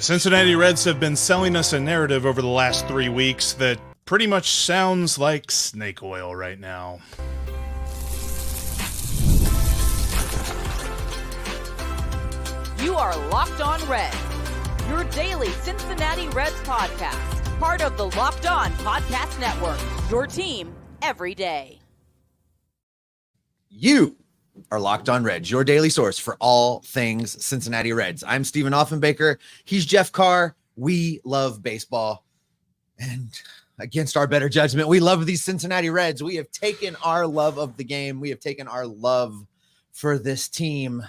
Cincinnati Reds have been selling us a narrative over the last 3 weeks that pretty much sounds like snake oil right now. You are Locked On Reds, your daily Cincinnati Reds podcast, part of the Locked On Podcast Network, your team every day. You are Locked On Reds, your daily source for all things Cincinnati Reds. I'm Stephen Offenbaker. He's Jeff Carr. We love baseball. And against our better judgment, we love these Cincinnati Reds. We have taken our love of the game. We have taken our love for this team.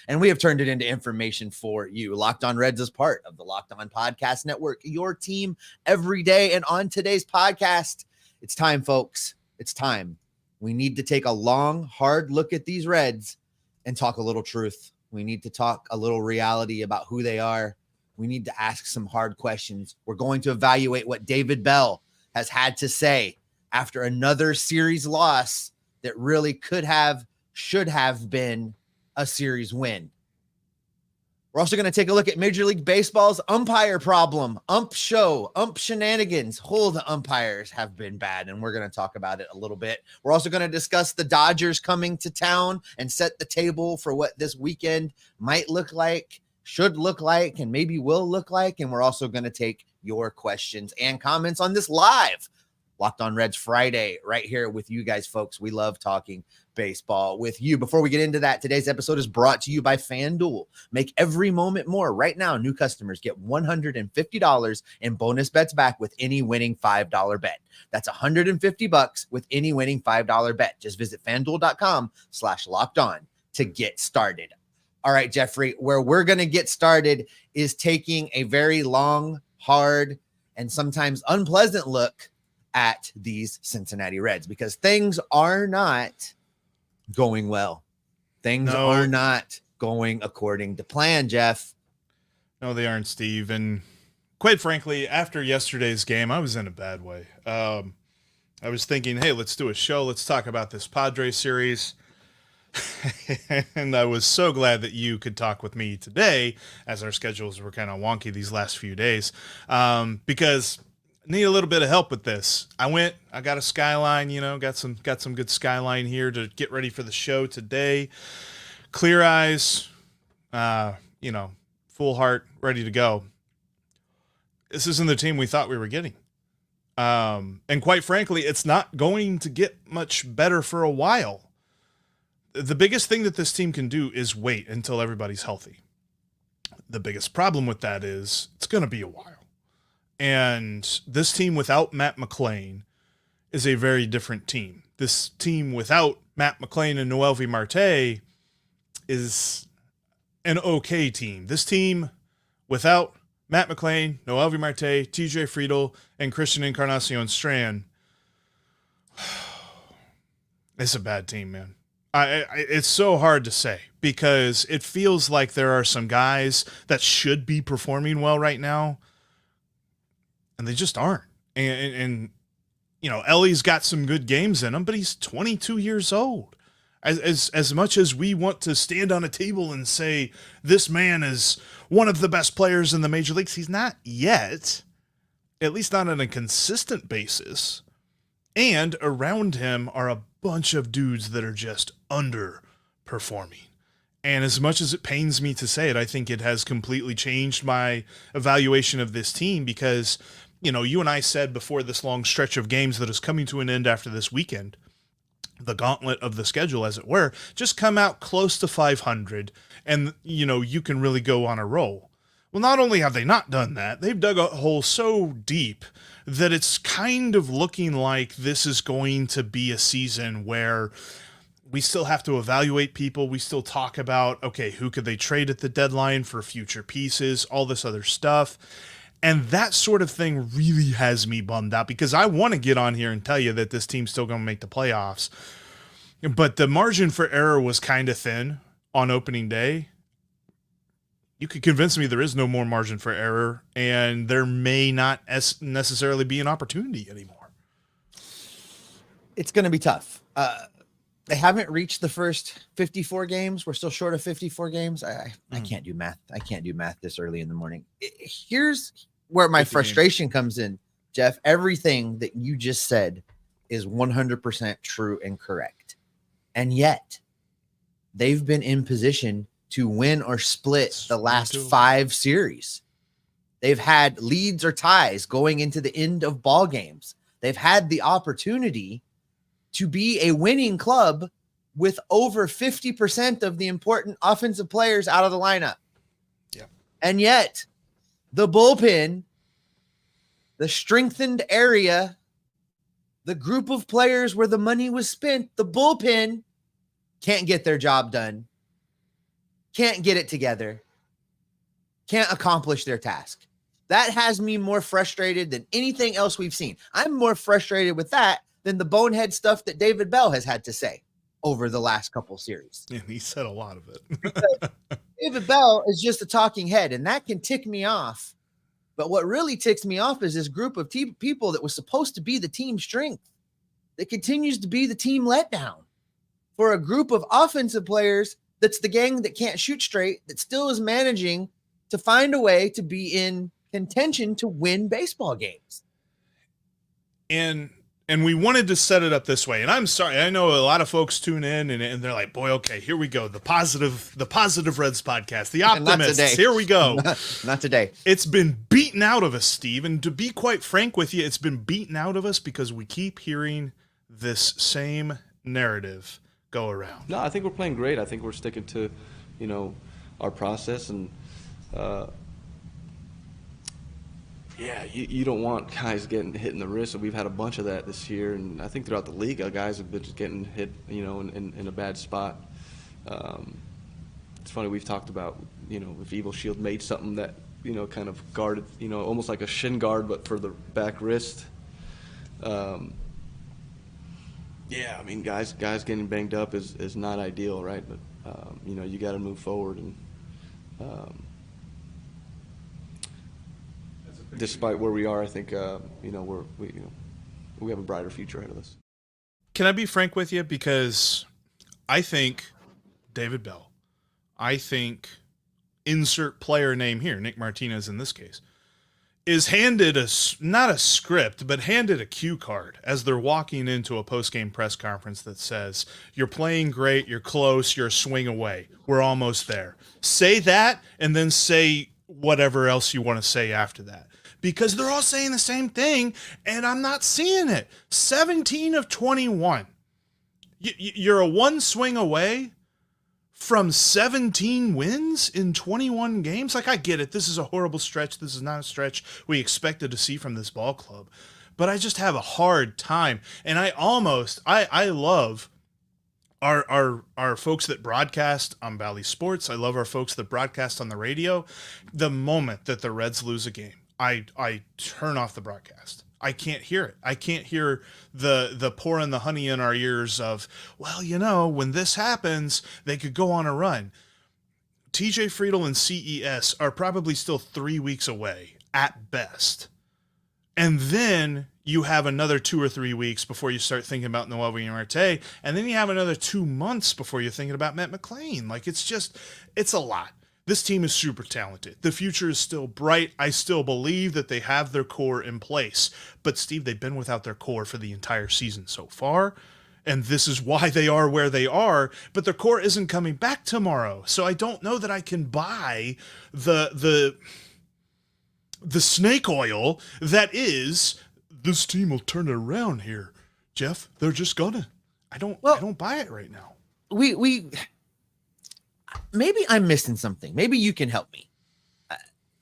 And we have turned it into information for you. Locked On Reds is part of the Locked On Podcast Network, your team every day. And on today's podcast, it's time, folks. It's time. We need to take a long, hard look at these Reds and talk a little truth. We need to talk a little reality about who they are. We need to ask some hard questions. We're going to evaluate what David Bell has had to say after another series loss that really should have been a series win. We're also going to take a look at Major League Baseball's umpire problem, ump shenanigans. The umpires have been bad, and we're going to talk about it a little bit. We're also going to discuss the Dodgers coming to town and set the table for what this weekend might look like, should look like, and maybe will look like. And we're also going to take your questions and comments on this live Locked On Reds Friday right here with you guys, folks. We love talking baseball with you. Before we get into that, today's episode is brought to you by FanDuel. Make every moment more. Right now, new customers get $150 in bonus bets back with any winning $5 bet. That's $150 with any winning $5 bet. Just visit FanDuel.com/lockedon to get started. All right, Jeffrey, where we're going to get started is taking a very long, hard, and sometimes unpleasant look at these Cincinnati Reds, because things are not going well. Things are not going according to plan, Jeff. No, they aren't, Steve. And quite frankly, after yesterday's game, I was in a bad way. I was thinking, hey, let's do a show. Let's talk about this Padres series. And I was so glad that you could talk with me today, as our schedules were kind of wonky these last few days, because need a little bit of help with this. I got a skyline, got some good skyline here to get ready for the show today. Clear eyes, full heart, ready to go. This isn't the team we thought we were getting. And quite frankly, it's not going to get much better for a while. The biggest thing that this team can do is wait until everybody's healthy. The biggest problem with that is it's going to be a while. And this team without Matt McClain is a very different team. This team without Matt McClain and Noelvi Marte is an okay team. This team without Matt McClain, Noelvi Marte, TJ Friedl, and Christian Encarnacion Strand, it's a bad team, man. It's so hard to say, because it feels like there are some guys that should be performing well right now, and they just aren't. And Ellie's got some good games in him, but he's 22 years old. As much as we want to stand on a table and say this man is one of the best players in the major leagues, he's not yet, at least not on a consistent basis. And around him are a bunch of dudes that are just underperforming. And as much as it pains me to say it, I think it has completely changed my evaluation of this team, because you and I said before this long stretch of games that is coming to an end after this weekend, the gauntlet of the schedule, as it were, just come out close to 500 and, you can really go on a roll. Well, not only have they not done that, they've dug a hole so deep that it's kind of looking like this is going to be a season where we still have to evaluate people. We still talk about, okay, who could they trade at the deadline for future pieces, all this other stuff. And that sort of thing really has me bummed out, because I want to get on here and tell you that this team's still going to make the playoffs. But the margin for error was kind of thin on opening day. You could convince me there is no more margin for error, and there may not necessarily be an opportunity anymore. It's going to be tough. They haven't reached the first 54 games. We're still short of 54 games. I can't do math. I can't do math this early in the morning. Here's where my frustration comes in, Jeff. Everything that you just said is 100% true and correct. And yet they've been in position to win or split the last 5 series. They've had leads or ties going into the end of ball games. They've had the opportunity to be a winning club with over 50% of the important offensive players out of the lineup. Yeah. And yet the bullpen, the strengthened area, the group of players where the money was spent, the bullpen can't get their job done, can't get it together, can't accomplish their task. That has me more frustrated than anything else we've seen. I'm more frustrated with that than the bonehead stuff that David Bell has had to say over the last couple series. And he said a lot of it. David Bell is just a talking head, and that can tick me off. But what really ticks me off is this group of people that was supposed to be the team strength that continues to be the team letdown for a group of offensive players that's the gang that can't shoot straight, that still is managing to find a way to be in contention to win baseball games. And we wanted to set it up this way. And I'm sorry, I know a lot of folks tune in and they're like, boy, okay, here we go. The positive Reds podcast, the optimists. Here we go. Not today. It's been beaten out of us, Steve. And to be quite frank with you, it's been beaten out of us because we keep hearing this same narrative go around. No, I think we're playing great. I think we're sticking to, our process, and yeah, you don't want guys getting hit in the wrist. So we've had a bunch of that this year, and I think throughout the league, guys have been just getting hit, in a bad spot. It's funny, we've talked about, if Evil Shield made something that, kind of guarded, almost like a shin guard, but for the back wrist. Yeah, I mean, guys getting banged up is not ideal, right? But you got to move forward, and despite where we are, I think we have a brighter future ahead of us. Can I be frank with you? Because I think David Bell, I think insert player name here, Nick Martinez in this case, is handed not a script, but handed a cue card as they're walking into a post-game press conference that says, you're playing great, you're close, you're a swing away, we're almost there. Say that, and then say whatever else you want to say after that. Because they're all saying the same thing, and I'm not seeing it. 17 of 21. You're a one swing away from 17 wins in 21 games? Like, I get it. This is a horrible stretch. This is not a stretch we expected to see from this ball club. But I just have a hard time. And I love our folks that broadcast on Valley Sports. I love our folks that broadcast on the radio. The moment that the Reds lose a game, I turn off the broadcast. I can't hear it. I can't hear the pouring the honey in our ears of, well, when this happens, they could go on a run. TJ Friedel and CES are probably still 3 weeks away at best. And then you have another 2 or 3 weeks before you start thinking about Noel Marte. And then you have another 2 months before you're thinking about Matt McLean. Like, it's a lot. This team is super talented. The future is still bright. I still believe that they have their core in place. But, Steve, they've been without their core for the entire season so far. And this is why they are where they are. But their core isn't coming back tomorrow. So I don't know that I can buy the snake oil that is, this team will turn it around here. Jeff, they're just gonna. I don't buy it right now. Maybe I'm missing something. Maybe you can help me.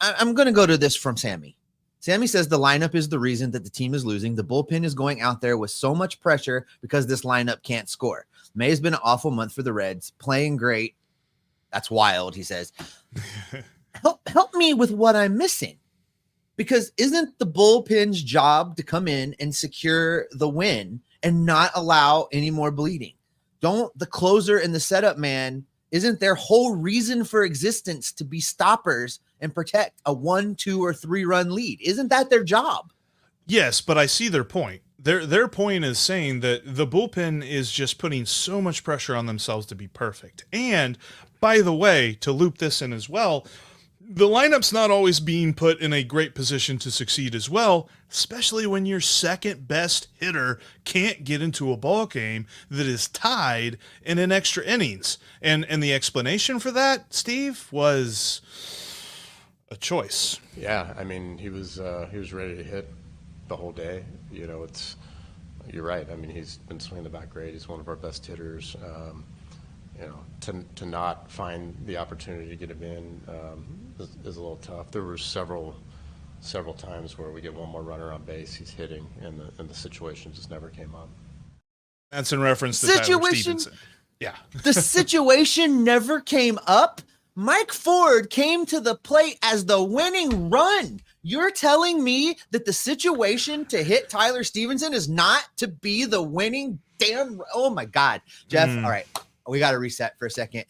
I'm going to go to this from Sammy. Sammy says the lineup is the reason that the team is losing. The bullpen is going out there with so much pressure because this lineup can't score. May has been an awful month for the Reds. Playing great. That's wild, he says. Help me with what I'm missing. Because isn't the bullpen's job to come in and secure the win and not allow any more bleeding? Don't the closer and the setup man, isn't their whole reason for existence to be stoppers and protect a 1, 2, or 3 run lead? Isn't that their job? Yes, but I see their point. Their point is saying that the bullpen is just putting so much pressure on themselves to be perfect. And by the way, to loop this in as well, the lineup's not always being put in a great position to succeed as well, especially when your second best hitter can't get into a ball game that is tied in an extra innings. And the explanation for that, Steve, was a choice. Yeah, I mean, he was ready to hit the whole day. You know, you're right. I mean, he's been swinging the bat great. He's one of our best hitters. You know, to not find the opportunity to get him in is a little tough. There were several times where we get one more runner on base, he's hitting, and the situation just never came up. That's in reference to Tyler Stevenson. Yeah. The situation never came up. Mike Ford came to the plate as the winning run. You're telling me that the situation to hit Tyler Stevenson is not to be the winning damn. Oh my God, Jeff. All right. We got to reset for a second.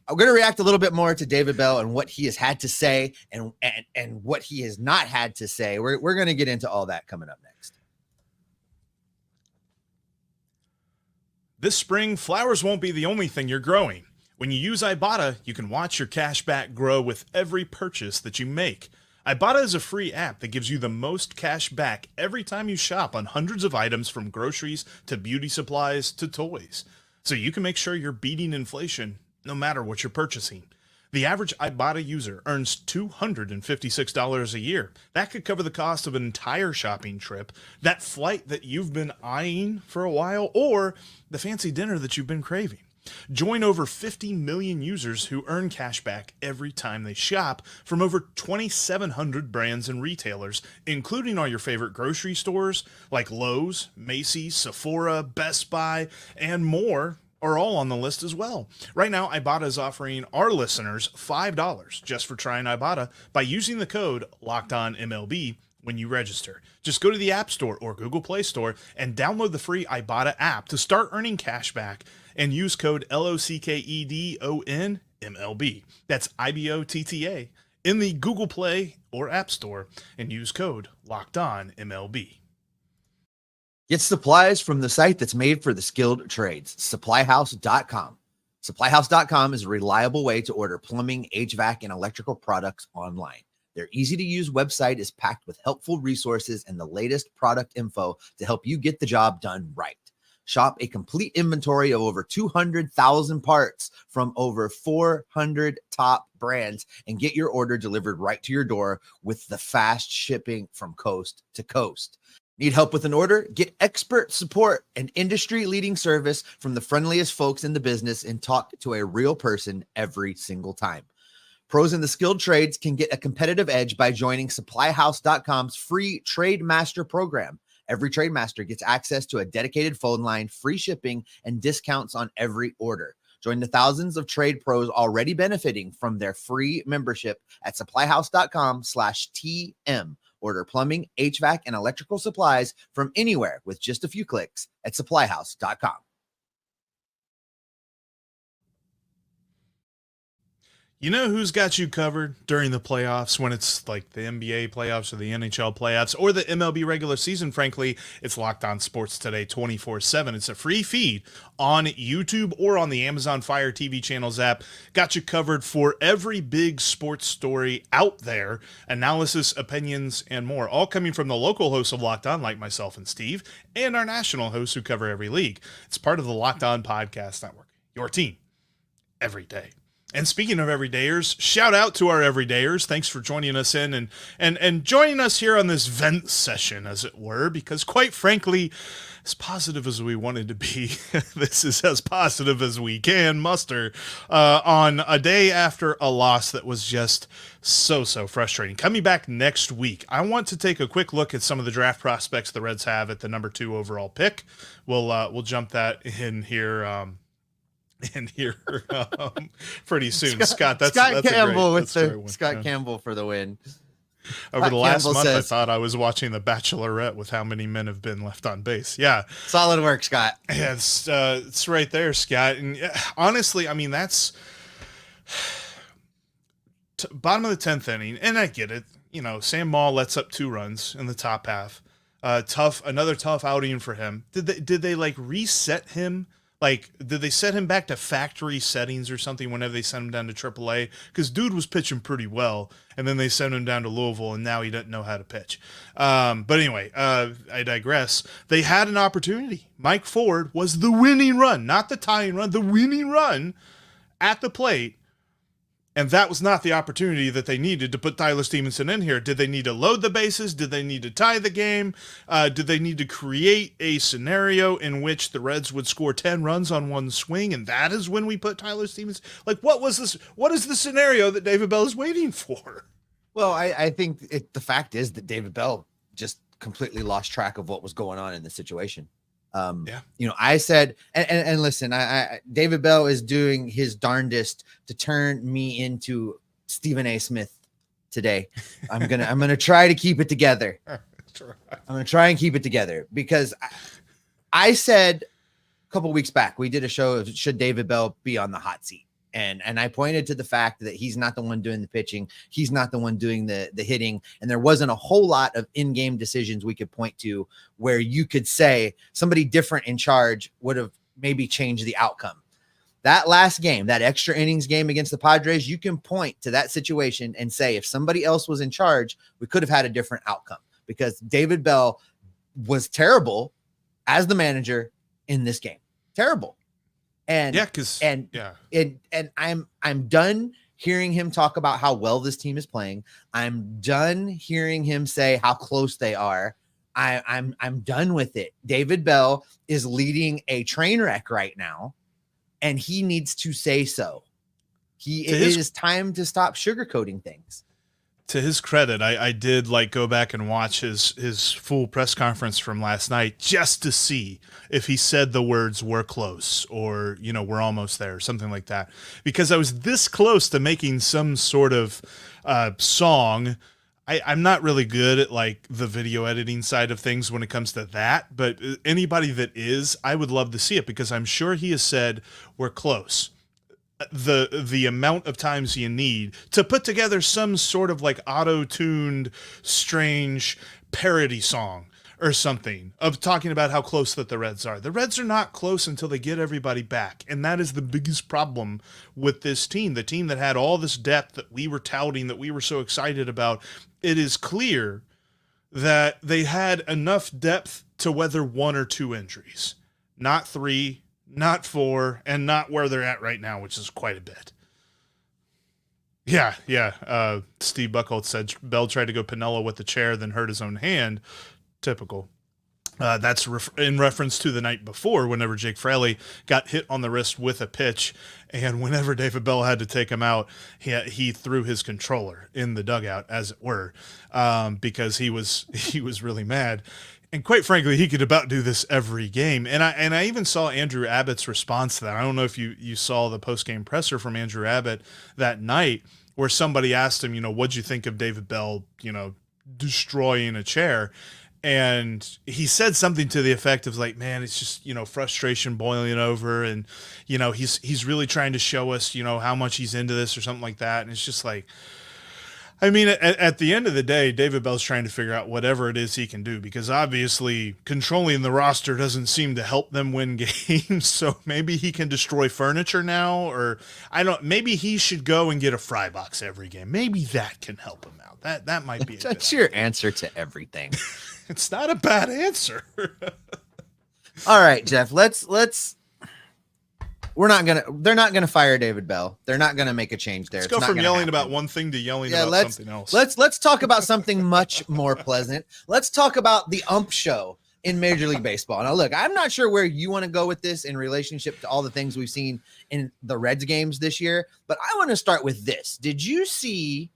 I'm going to react a little bit more to David Bell and what he has had to say and what he has not had to say. We're going to get into all that coming up next. This spring, flowers won't be the only thing you're growing. When you use Ibotta, you can watch your cash back grow with every purchase that you make. Ibotta is a free app that gives you the most cash back every time you shop on hundreds of items from groceries to beauty supplies to toys. So you can make sure you're beating inflation no matter what you're purchasing. The average Ibotta user earns $256 a year. That could cover the cost of an entire shopping trip, that flight that you've been eyeing for a while, or the fancy dinner that you've been craving. Join over 50 million users who earn cash back every time they shop from over 2,700 brands and retailers, including all your favorite grocery stores like Lowe's, Macy's, Sephora, Best Buy, and more are all on the list as well. Right now, Ibotta is offering our listeners $5 just for trying Ibotta by using the code LOCKEDONMLB when you register. Just go to the App Store or Google Play Store and download the free Ibotta app to start earning cash back and use code LOCKEDONMLB. That's IBOTTA in the Google Play or App Store and use code LOCKEDONMLB. Get supplies from the site that's made for the skilled trades, supplyhouse.com. Supplyhouse.com is a reliable way to order plumbing, HVAC, and electrical products online. Their easy-to-use website is packed with helpful resources and the latest product info to help you get the job done right. Shop a complete inventory of over 200,000 parts from over 400 top brands and get your order delivered right to your door with the fast shipping from coast to coast. Need help with an order? Get expert support and industry-leading service from the friendliest folks in the business and talk to a real person every single time. Pros in the skilled trades can get a competitive edge by joining supplyhouse.com's free Trade Master program. Every Trade Master gets access to a dedicated phone line, free shipping, and discounts on every order. Join the thousands of trade pros already benefiting from their free membership at supplyhouse.com/TM. Order plumbing, HVAC, and electrical supplies from anywhere with just a few clicks at supplyhouse.com. You know who's got you covered during the playoffs when it's like the NBA playoffs or the NHL playoffs or the MLB regular season? Frankly, it's Locked On Sports Today 24/7. It's a free feed on YouTube or on the Amazon Fire TV channels app. Got you covered for every big sports story out there, analysis, opinions, and more, all coming from the local hosts of Locked On, like myself and Steve, and our national hosts who cover every league. It's part of the Locked On Podcast Network, your team every day. And speaking of everydayers, shout out to our everydayers. Thanks for joining us in and joining us here on this vent session, as it were, because quite frankly, as positive as we wanted to be, this is as positive as we can muster on a day after a loss that was just so frustrating. Coming back next week, I want to take a quick look at some of the draft prospects the Reds have at the number 2 overall pick. We'll jump that in here. Pretty soon. Scott Campbell Scott Campbell for the win. Over the last month, I thought I was watching The Bachelorette with how many men have been left on base. Yeah. Solid work, Scott. Yeah, it's right there, Scott. And honestly, I mean, that's bottom of the 10th inning. And I get it. You know, Sam Maul lets up 2 runs in the top half. Another tough outing for him. Did they like reset him? Like, did they set him back to factory settings or something whenever they sent him down to AAA? Because dude was pitching pretty well, and then they sent him down to Louisville, and now he doesn't know how to pitch. But anyway, I digress. They had an opportunity. Mike Ford was the winning run, not the tying run, the winning run at the plate. And that was not the opportunity that they needed to put Tyler Stevenson in here. Did they need to load the bases? Did they need to tie the game? Did they need to create a scenario in which the Reds would score 10 runs on one swing? And that is when we put Tyler Stevenson. Like, what was this? What is the scenario that David Bell is waiting for? Well, I think the fact is that David Bell just completely lost track of what was going on in the situation. I said, and listen, David Bell is doing his darndest to turn me into Stephen A. Smith today. I'm gonna try to keep it together. I'm gonna try and keep it together because I said a couple weeks back we did a show of should David Bell be on the hot seat. And I pointed to the fact that he's not the one doing the pitching. He's not the one doing the hitting. And there wasn't a whole lot of in-game decisions we could point to where you could say somebody different in charge would have maybe changed the outcome. That last game, that extra innings game against the Padres, you can point to that situation and say, if somebody else was in charge, we could have had a different outcome because David Bell was terrible as the manager in this game. Terrible. And I'm done hearing him talk about how well this team is playing. I'm done hearing him say how close they are. I'm done with it. David Bell is leading a train wreck right now, and he needs to say so. It is time to stop sugarcoating things. To his credit, I did go back and watch his full press conference from last night just to see if he said the words "we're close" or "we're almost there" or something like that, because I was this close to making some sort of song. I'm not really good at the video editing side of things when it comes to that, but anybody that is, I would love to see it because I'm sure he has said "we're close" the amount of times you need to put together some sort of auto-tuned strange parody song or something of talking about how close that the Reds are. The Reds are not close until they get everybody back, and that is the biggest problem with this team, the team that had all this depth that we were touting, that we were so excited about. It is clear that they had enough depth to weather 1 or 2 injuries, not 3, not 4, and not where they're at right now, which is quite a bit. Yeah. Steve Buckholz said Bell tried to go Pinella with the chair, then hurt his own hand. Typical. That's in reference to the night before, whenever Jake Fraley got hit on the wrist with a pitch, and whenever David Bell had to take him out, he threw his controller in the dugout, as it were, because he was really mad. And quite frankly, he could about do this every game. And I even saw Andrew Abbott's response to that. I don't know if you saw the post-game presser from Andrew Abbott that night where somebody asked him, what'd you think of David Bell, destroying a chair? And he said something to the effect of man, it's just, frustration boiling over. And, he's really trying to show us, how much he's into this or something like that. And it's just at the end of the day, David Bell's trying to figure out whatever it is he can do because obviously controlling the roster doesn't seem to help them win games. So maybe he can destroy furniture now, or maybe he should go and get a fry box every game. Maybe that can help him out. That might be That's your answer to everything. It's not a bad answer. All right, Jeff, they're not gonna fire David Bell. They're not gonna make a change there. Let's go from yelling about one thing to yelling about something else. Let's talk about something much more pleasant. Let's talk about the ump show in Major League Baseball. Now, look, I'm not sure where you want to go with this in relationship to all the things we've seen in the Reds games this year, but I want to start with this. Did you see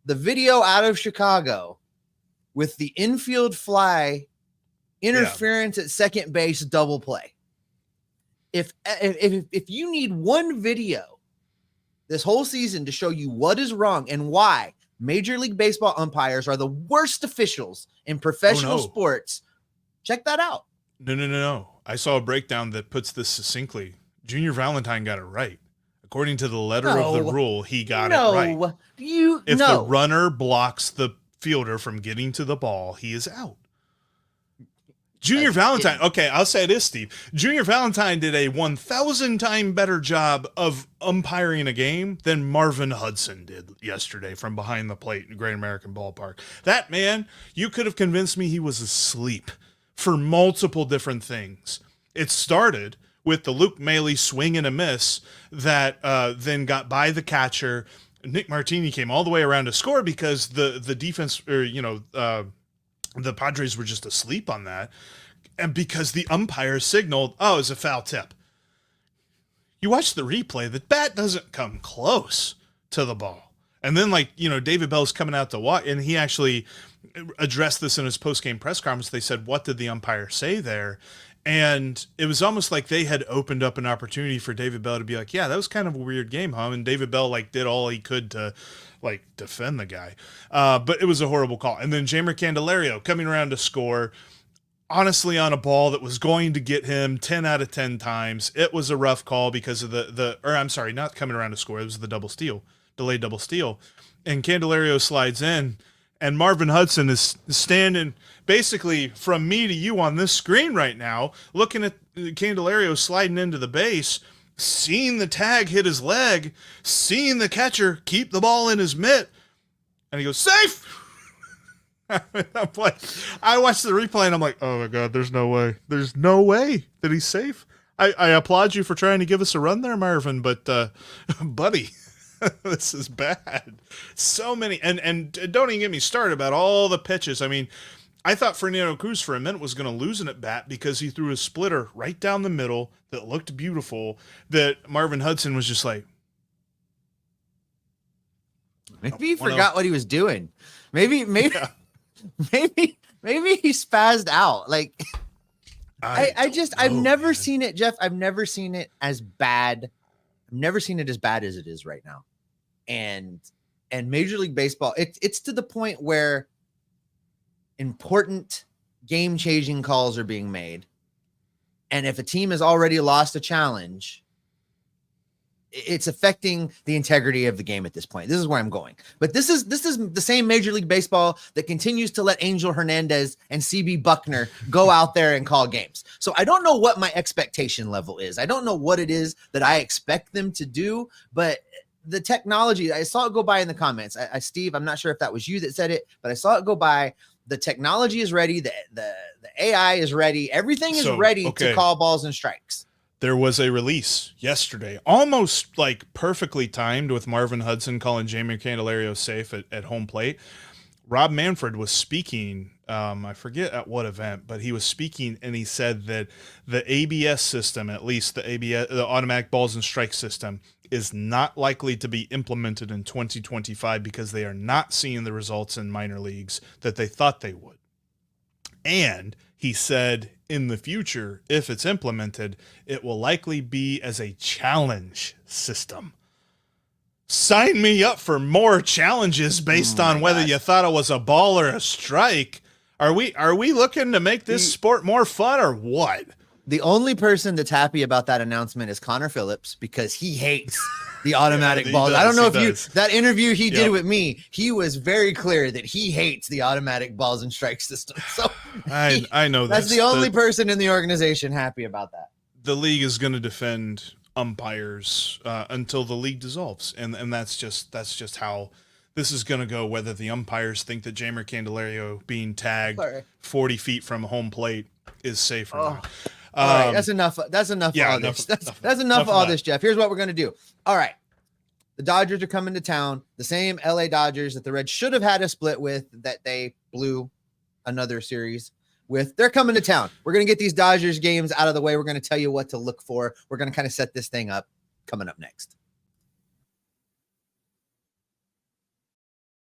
the video out of Chicago with the infield fly interference at second base double play? If you need one video this whole season to show you what is wrong and why Major League Baseball umpires are the worst officials in professional sports, check that out. No. I saw a breakdown that puts this succinctly. Junior Valentine got it right. According to the letter of the rule, he got it right. If the runner blocks the fielder from getting to the ball, he is out. Junior Valentine. Okay, I'll say this, Steve. Junior Valentine did a 1,000 time better job of umpiring a game than Marvin Hudson did yesterday from behind the plate in Great American Ballpark. That man, you could have convinced me he was asleep for multiple different things. It started with the Luke Maile swing and a miss that then got by the catcher. Nick Martinez came all the way around to score because the defense, or the Padres were just asleep on that, and because the umpire signaled, oh, it's a foul tip. You watch the replay, the bat doesn't come close to the ball. And then, David Bell's coming out to walk, and he actually addressed this in his post-game press conference. They said, what did the umpire say there? And it was almost like they had opened up an opportunity for David Bell to be like, yeah, that was kind of a weird game, huh? And David Bell did all he could to defend the guy. But it was a horrible call. And then Jeimer Candelario coming around to score, honestly, on a ball that was going to get him 10 out of 10 times. It was a rough call because of not coming around to score. It was the delayed double steal. And Candelario slides in, and Marvin Hudson is standing basically from me to you on this screen right now, looking at Candelario sliding into the base, seeing the tag hit his leg, seeing the catcher keep the ball in his mitt, and he goes, safe! I'm like, I watched the replay, and I'm like, oh my God, there's no way. There's no way that he's safe. I applaud you for trying to give us a run there, Marvin, but buddy, this is bad. So many, and don't even get me started about all the pitches. I mean, I thought Fernando Cruz for a minute was going to lose an at-bat because he threw a splitter right down the middle that looked beautiful, that Marvin Hudson was just like. Maybe he forgot what he was doing. Maybe he spazzed out. I've never seen it, Jeff. I've never seen it as bad. I've never seen it as bad as it is right now. And Major League Baseball, it's to the point where important game-changing calls are being made. And if a team has already lost a challenge, it's affecting the integrity of the game at this point. This is where I'm going. But this is the same Major League Baseball that continues to let Angel Hernandez and CB Buckner go out there and call games. So I don't know what my expectation level is. I don't know what it is that I expect them to do, but the technology, I saw it go by in the comments. Steve, I'm not sure if that was you that said it, but I saw it go by. The technology is ready. The AI is ready. Everything is ready to call balls and strikes. There was a release yesterday, almost perfectly timed, with Marvin Hudson calling Jeimer Candelario safe at home plate. Rob Manfred was speaking, I forget at what event, but he was speaking, and he said that the ABS system, at least the automatic balls and strike system, is not likely to be implemented in 2025 because they are not seeing the results in minor leagues that they thought they would. And he said in the future, if it's implemented, it will likely be as a challenge system. Sign me up for more challenges based on whether you thought it was a ball or a strike. Are we looking to make this sport more fun or what? The only person that's happy about that announcement is Connor Phillips, because he hates the automatic balls. I don't know if that interview he did with me, he was very clear that he hates the automatic balls and strike system. So I know that's the only person in the organization happy about that. The league is going to defend umpires until the league dissolves, and that's just how this is going to go. Whether the umpires think that Jeimer Candelario being tagged 40 feet from home plate is safe or not. All right, that's enough. That's enough. Yeah, this. That's enough of all this, Jeff. Here's what we're gonna do. All right, the Dodgers are coming to town. The same LA Dodgers that the Reds should have had a split with, that they blew another series with. They're coming to town. We're gonna get these Dodgers games out of the way. We're gonna tell you what to look for. We're gonna kind of set this thing up. Coming up next.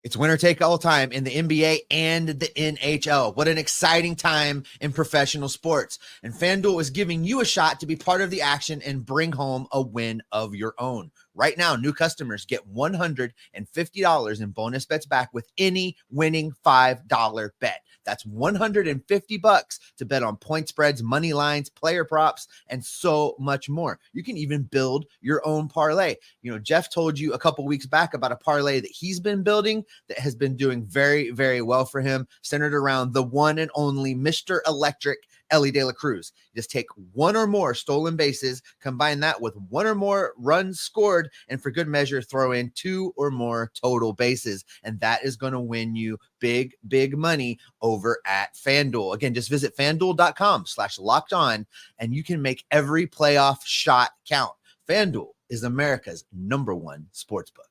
It's winner take all time in the NBA and the NHL. What an exciting time in professional sports. And FanDuel is giving you a shot to be part of the action and bring home a win of your own. Right now, new customers get $150 in bonus bets back with any winning $5 bet. That's $150 to bet on point spreads, money lines, player props, and so much more. You can even build your own parlay. You know, Jeff told you a couple weeks back about a parlay that he's been building that has been doing very, very well for him, centered around the one and only Mr. Electric, Ellie De La Cruz. Just take one or more stolen bases, combine that with one or more runs scored, and for good measure, throw in 2 or more total bases. And that is going to win you big, big money over at FanDuel. Again, just visit FanDuel.com/locked-on, and you can make every playoff shot count. FanDuel is America's #1 sportsbook.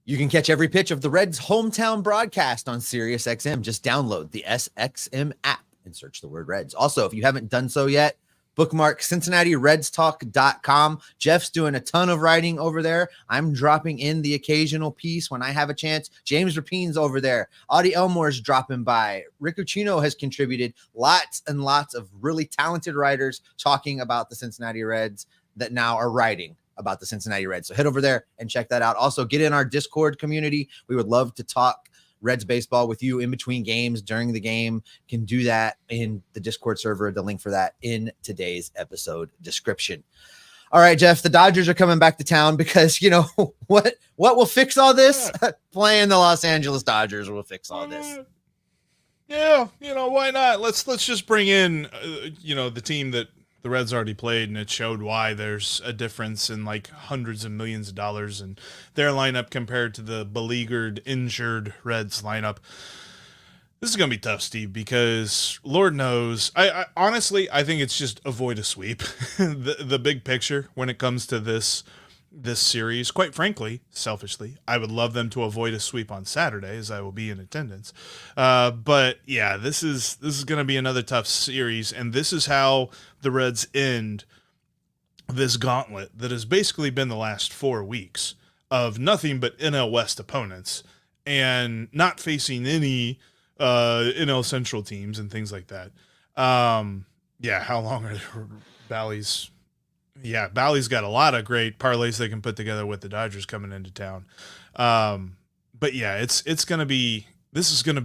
You can catch every pitch of the Reds' hometown broadcast on SiriusXM. Just download the SXM app and search the word Reds. Also, if you haven't done so yet, bookmark CincinnatiRedsTalk.com. Jeff's doing a ton of writing over there. I'm dropping in the occasional piece when I have a chance. James Rapine's over there. Audie Elmore's dropping by. Rick Uccino has contributed. Lots and lots of really talented writers talking about the Cincinnati Reds that now are writing about the Cincinnati Reds. So head over there and check that out. Also, get in our Discord community. We would love to talk Reds baseball with you in between games, during the game. Can do that in the Discord server. The link for that in today's episode description. All right, Jeff, the Dodgers are coming back to town because, you know, what will fix all this? Playing the Los Angeles Dodgers will fix all this. Yeah, you know, why not? Let's just bring in, the team that the Reds already played, and it showed why there's a difference in like hundreds of millions of dollars in their lineup compared to the beleaguered, injured Reds lineup. This is going to be tough, Steve, because Lord knows, I honestly, I think it's just avoid a sweep. the big picture when it comes to this series, quite frankly, selfishly, I would love them to avoid a sweep on Saturday, as I will be in attendance. But yeah, this is going to be another tough series, and this is how the Reds end this gauntlet that has basically been the last 4 weeks of nothing but NL West opponents and not facing any NL Central teams and things like that. Yeah, how long are Bally's? Yeah, Bally's got a lot of great parlays they can put together with the Dodgers coming into town. But yeah, this is going to be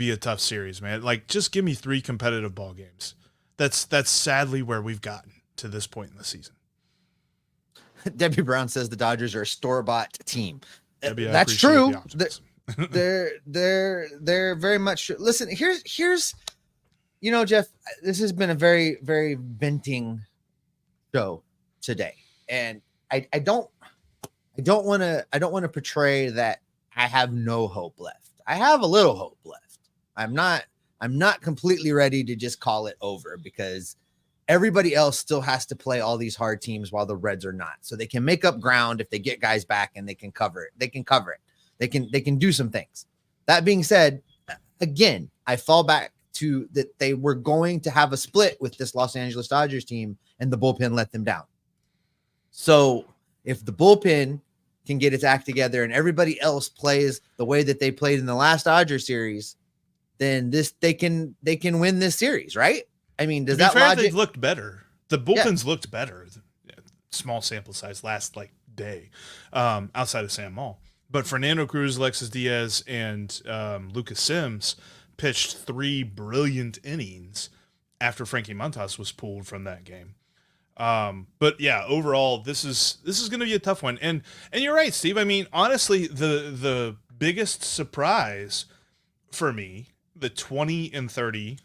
a tough series, man. Like, just give me 3 competitive ball games. That's sadly where we've gotten to this point in the season. Debbie Brown says the Dodgers are a store-bought team. Debbie, that's true. They're very much true. Listen, here's Jeff, this has been a very, very venting show today, and I don't want to portray that I have no hope left. I have a little hope left. I'm not completely ready to just call it over, because everybody else still has to play all these hard teams while the Reds are not. So they can make up ground if they get guys back, and they can cover it. They can do some things. That being said, again, I fall back to that they were going to have a split with this Los Angeles Dodgers team, and the bullpen let them down. So if the bullpen can get its act together and everybody else plays the way that they played in the last Dodgers series, then they can win this series, right? I mean, does that logic? They've looked better. The bullpens looked better. Small sample size last day, outside of Sam Moll. But Fernando Cruz, Alexis Diaz, and Lucas Sims pitched 3 brilliant innings after Frankie Montas was pulled from that game. But yeah, overall, this is going to be a tough one. And you're right, Steve. I mean, honestly, the biggest surprise for me, the 20-30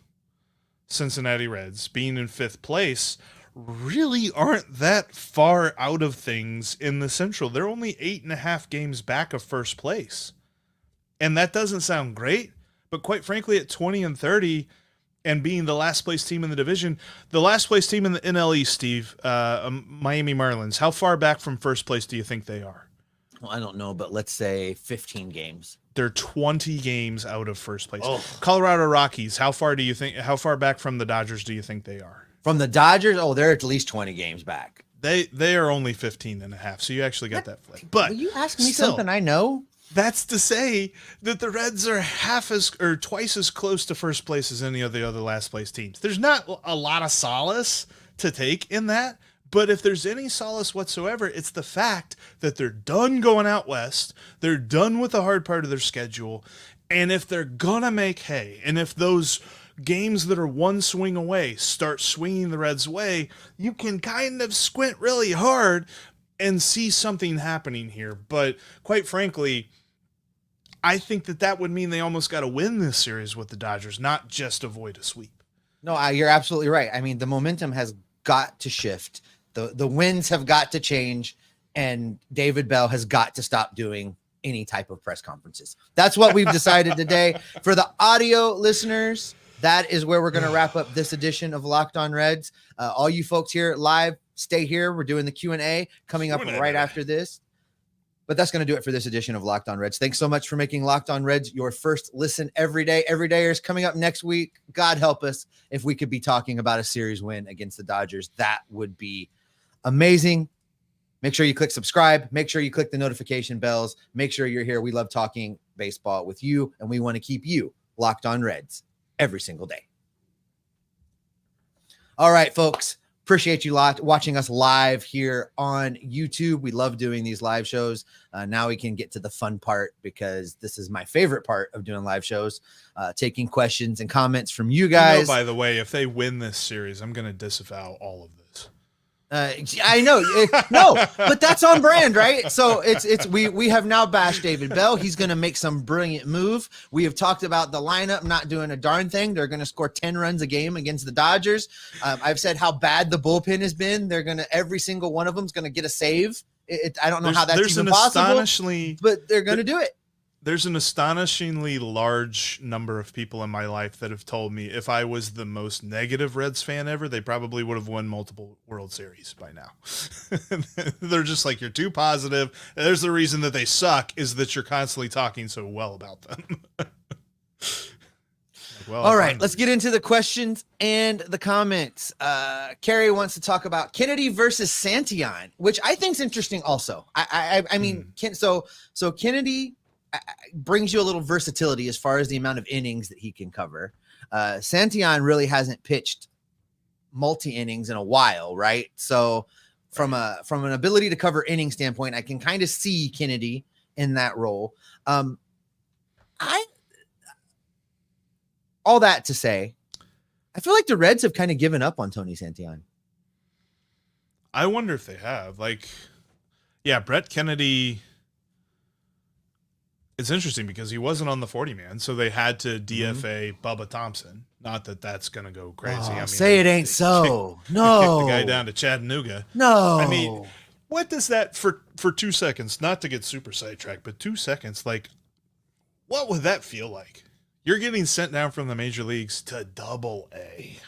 Cincinnati Reds being in 5th place, really aren't that far out of things in the Central. They're only 8.5 games back of first place. And that doesn't sound great, but quite frankly, at 20-30 and being the last place team in the division, the last place team in the NL East, Steve, Miami Marlins, how far back from first place do you think they are? Well, I don't know, but let's say 15 games. They're 20 games out of first place. Oh. Colorado Rockies, how far back from the Dodgers do you think they are? From the Dodgers, they're at least 20 games back. They are only 15.5, so you actually got that flip. But will you ask me something I know? That's to say that the Reds are twice as close to first place as any of the other last place teams. There's not a lot of solace to take in that, but if there's any solace whatsoever, it's the fact that they're done going out west. They're done with the hard part of their schedule. And if they're going to make hay, and if those games that are one swing away start swinging the Reds' way, you can kind of squint really hard and see something happening here. But quite frankly, I think that would mean they almost got to win this series with the Dodgers, not just avoid a sweep. No, you're absolutely right. I mean, the momentum has got to shift. The winds have got to change, and David Bell has got to stop doing any type of press conferences. That's what we've decided today. For the audio listeners, that is where we're going to wrap up this edition of Locked On Reds. All you folks here live, stay here. We're doing the Q&A coming up right after this. But that's going to do it for this edition of Locked On Reds. Thanks so much for making Locked On Reds your first listen every day. Everydayers coming up next week. God help us if we could be talking about a series win against the Dodgers. That would be amazing. Make sure you click subscribe. Make sure you click the notification bells. Make sure you're here. We love talking baseball with you, and we want to keep you Locked On Reds every single day. All right, folks. Appreciate you watching us live here on YouTube. We love doing these live shows. Now we can get to the fun part, because this is my favorite part of doing live shows, taking questions and comments from you guys. By the way, if they win this series, I'm going to disavow all of this. I know. No, but that's on brand, right? So we have now bashed David Bell. He's going to make some brilliant move. We have talked about the lineup not doing a darn thing. They're going to score 10 runs a game against the Dodgers. I've said how bad the bullpen has been. They're going to, every single one of them is going to get a save. I don't know how that's even possible, but they're going to do it. There's an astonishingly large number of people in my life that have told me if I was the most negative Reds fan ever, they probably would have won multiple World Series by now. They're just like, you're too positive. There's the reason that they suck, is that you're constantly talking so well about them. Well, all right, let's get into the questions and the comments. Carrie wants to talk about Kennedy versus Santillan, which I think is interesting also. I mean, so Kennedy brings you a little versatility as far as the amount of innings that he can cover. Santillan really hasn't pitched multi-innings in a while, right? So from an ability to cover inning standpoint, I can kind of see Kennedy in that role. All that to say, I feel like the Reds have kind of given up on Tony Santillan. I wonder if they have. Brett Kennedy. It's interesting because he wasn't on the 40-man, so they had to DFA Bubba Thompson. Not that that's going to go crazy. It ain't so. No. Kick the guy down to Chattanooga. No. I mean, what does that, for 2 seconds, not to get super sidetracked, but 2 seconds, what would that feel like? You're getting sent down from the major leagues to Double-A.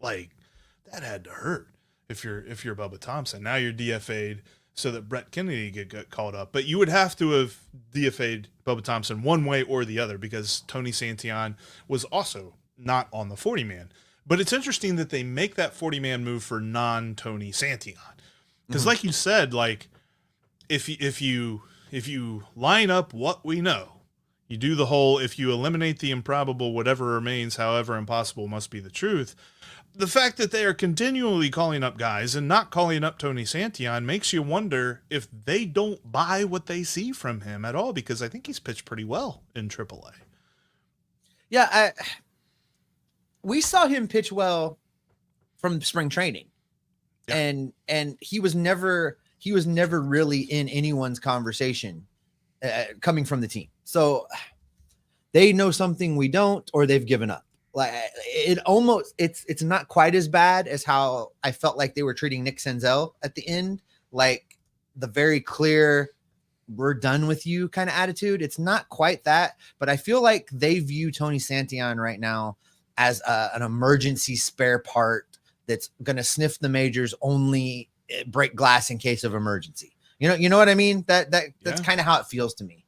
That had to hurt if you're Bubba Thompson. Now you're DFA'd so that Brett Kennedy get called up. But you would have to have DFA'd Bubba Thompson one way or the other, because Tony Santillan was also not on the 40-man. But it's interesting that they make that 40-man move for non-Tony Santillan. Because like you said, if you line up what we know, you do the whole, if you eliminate the improbable, whatever remains, however impossible must be the truth. The fact that they are continually calling up guys and not calling up Tony Santillan makes you wonder if they don't buy what they see from him at all, because I think he's pitched pretty well in AAA. Yeah, we saw him pitch well from spring training, and he was never really in anyone's conversation coming from the team. So they know something we don't, or they've given up. It's not quite as bad as how I felt like they were treating Nick Senzel at the end, like the very clear, we're done with you kind of attitude. It's not quite that, but I feel like they view Tony Santillan right now as an emergency spare part that's going to sniff the majors, only break glass in case of emergency. You know what I mean? That's kind of how it feels to me.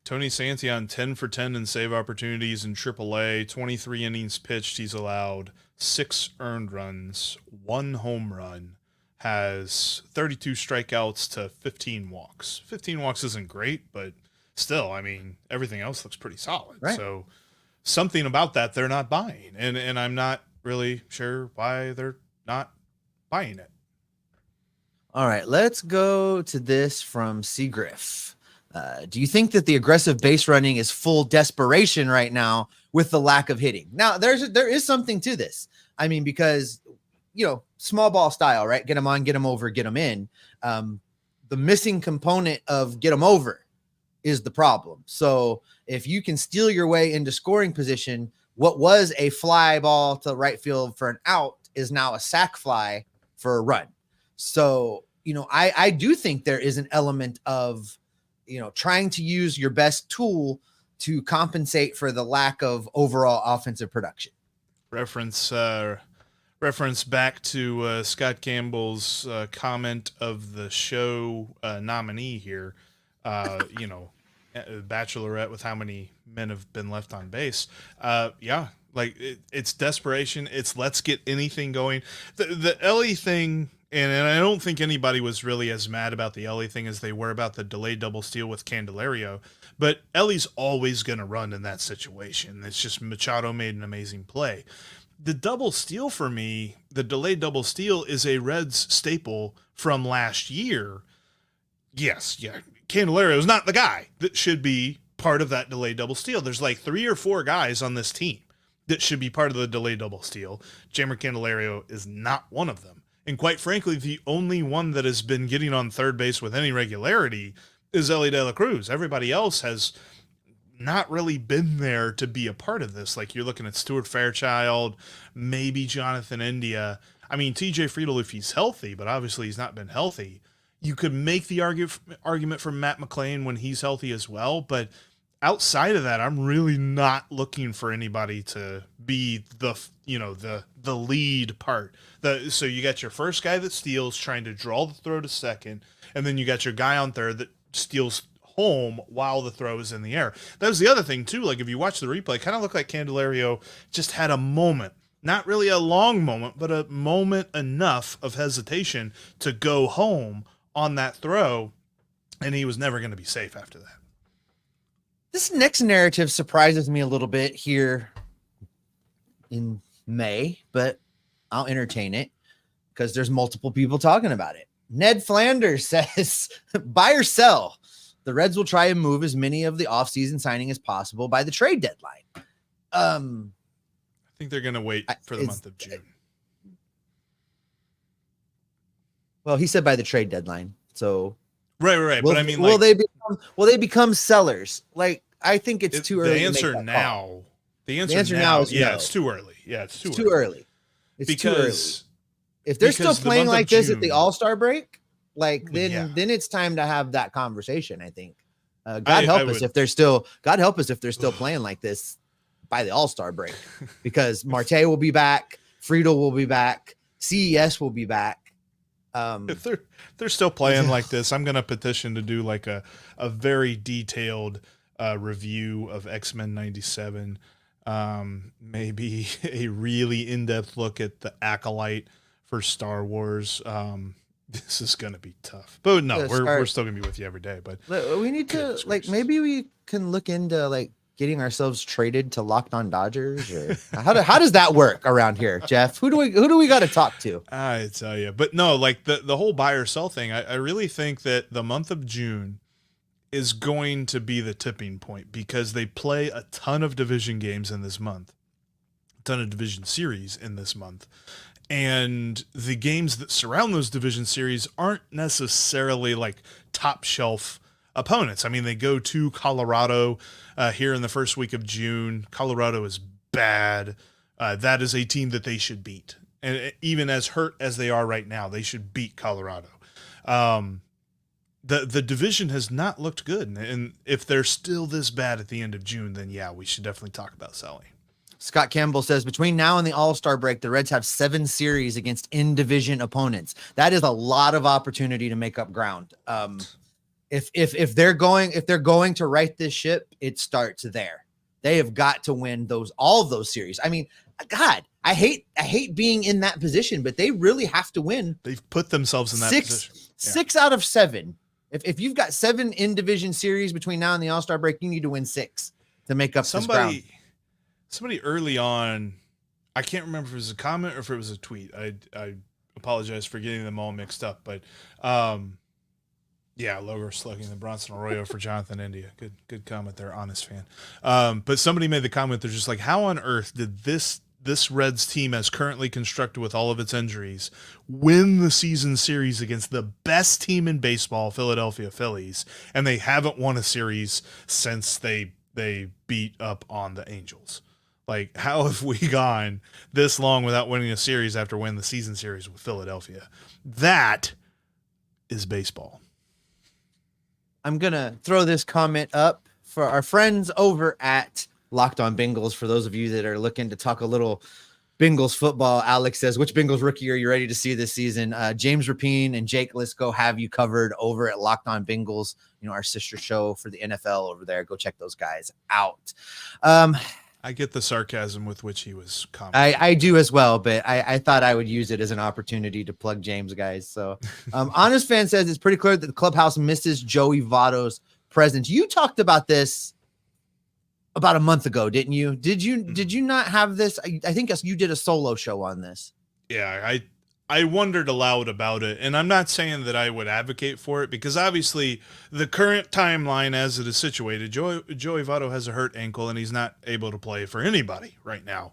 Tony Santillan, 10 for 10 in save opportunities in AAA, 23 innings pitched. He's allowed 6 earned runs, 1 home run, has 32 strikeouts to 15 walks. 15 walks isn't great, but still, I mean, everything else looks pretty solid. Right. So something about that they're not buying, and I'm not really sure why they're not buying it. All right, let's go to this from Seagriff. Do you think that the aggressive base running is full desperation right now with the lack of hitting? Now, there is something to this. I mean, because, small ball style, right? Get them on, get them over, get them in. The missing component of get them over is the problem. So if you can steal your way into scoring position, what was a fly ball to right field for an out is now a sac fly for a run. So, I do think there is an element of, trying to use your best tool to compensate for the lack of overall offensive production. Reference back to Scott Campbell's comment of the show nominee here. Bachelorette with how many men have been left on base. It's desperation. It's let's get anything going. The Ellie thing, and I don't think anybody was really as mad about the Ellie thing as they were about the delayed double steal with Candelario. But Ellie's always going to run in that situation. It's just Machado made an amazing play. The double steal for me, the delayed double steal, is a Reds staple from last year. Yes, yeah. Candelario is not the guy that should be part of that delayed double steal. There's like 3 or 4 guys on this team that should be part of the delayed double steal. Jeimer Candelario is not one of them. And quite frankly, the only one that has been getting on third base with any regularity is Elly De La Cruz. Everybody else has not really been there to be a part of this. Like you're looking at Stuart Fairchild, maybe Jonathan India. I mean, TJ Friedl, if he's healthy, but obviously he's not been healthy. You could make the argument for Matt McClain when he's healthy as well, but outside of that, I'm really not looking for anybody to be the lead part. So you got your first guy that steals, trying to draw the throw to second, and then you got your guy on third that steals home while the throw is in the air. That was the other thing too. Like if you watch the replay, kind of looked like Candelario just had a moment. Not really a long moment, but a moment enough of hesitation to go home on that throw, and he was never going to be safe after that. This next narrative surprises me a little bit here in May, but I'll entertain it because there's multiple people talking about it. Ned Flanders says, buy or sell. The Reds will try and move as many of the offseason signing as possible by the trade deadline. I think they're going to wait for the month of June. Well, he said by the trade deadline. So right. But I mean, will they become sellers? Like, I think it's too early. The answer now is no. It's too early. Yeah, it's too early. It's too early. If they're still playing like this at the All-Star break, then it's time to have that conversation. I think. God help us if they're still playing like this by the All-Star break, because Marte will be back, Friedl will be back, CES will be back. If they're still playing like this, I'm going to petition to do like a very detailed review of X-Men 97. Maybe a really in-depth look at the Acolyte for Star Wars. This is going to be tough, but no, we're still going to be with you every day. But we need to maybe we can look into getting ourselves traded to Locked On Dodgers, or how does that work around here, Jeff? Who do we got to talk to? I tell you, but no, like the whole buy or sell thing. I really think that the month of June is going to be the tipping point, because they play a ton of division games in this month, a ton of division series in this month. And the games that surround those division series aren't necessarily like top shelf opponents. I mean, they go to Colorado here in the first week of June. Colorado is bad. That is a team that they should beat. And even as hurt as they are right now, they should beat Colorado. The division has not looked good. And if they're still this bad at the end of June, then yeah, we should definitely talk about selling. Scott Campbell says, between now and the All-Star break, the Reds have 7 series against in-division opponents. That is a lot of opportunity to make up ground. If they're going to right this ship, it starts there. They have got to win all of those series. I mean, God, I hate being in that position, but they really have to win. They've put themselves in that position. 6 out of 7. If you've got 7 in-division series between now and the All-Star break, you need to win 6 to make up this ground. Somebody early on, I can't remember if it was a comment or if it was a tweet. I apologize for getting them all mixed up, but yeah, Logo slugging the Bronson Arroyo for Jonathan India. Good comment there, honest fan. But somebody made the comment, they're just like, how on earth did this Reds team, as currently constructed with all of its injuries, win the season series against the best team in baseball, Philadelphia Phillies, and they haven't won a series since they beat up on the Angels. Like, how have we gone this long without winning a series after winning the season series with Philadelphia? That is baseball. I'm going to throw this comment up for our friends over at Locked On Bengals. For those of you that are looking to talk a little Bengals football, Alex says, which Bengals rookie are you ready to see this season? James Rapine and Jake Lisco have you covered over at Locked On Bengals, our sister show for the NFL over there. Go check those guys out. I get the sarcasm with which he was commenting. I do as well, but I thought I would use it as an opportunity to plug James, guys. So Honest Fan says it's pretty clear that the clubhouse misses Joey Votto's presence. You talked about this about a month ago, didn't you? Did you not have this? I think you did a solo show on this. Yeah, I wondered aloud about it, and I'm not saying that I would advocate for it, because obviously the current timeline as it is situated, Joey Votto has a hurt ankle and he's not able to play for anybody right now,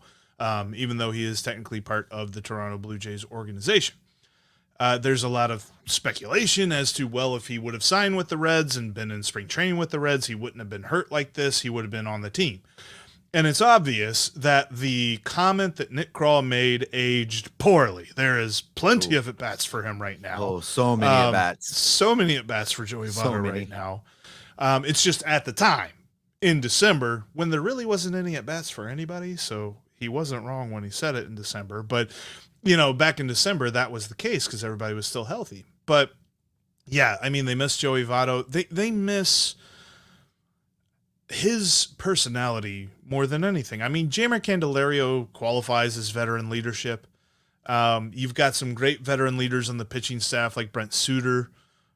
even though he is technically part of the Toronto Blue Jays organization. There's a lot of speculation as to, well, if he would have signed with the Reds and been in spring training with the Reds, he wouldn't have been hurt like this. He would have been on the team. And it's obvious that the comment that Nick Krall made aged poorly. There is plenty of at-bats for him right now. Oh, so many at-bats. So many at-bats for Joey Votto right now. It's just at the time, in December, when there really wasn't any at-bats for anybody, so he wasn't wrong when he said it in December. But, back in December, that was the case because everybody was still healthy. But, yeah, I mean, they miss Joey Votto. They miss his personality more than anything. I mean, Jeimer Candelario qualifies as veteran leadership. You've got some great veteran leaders on the pitching staff like Brent Suter,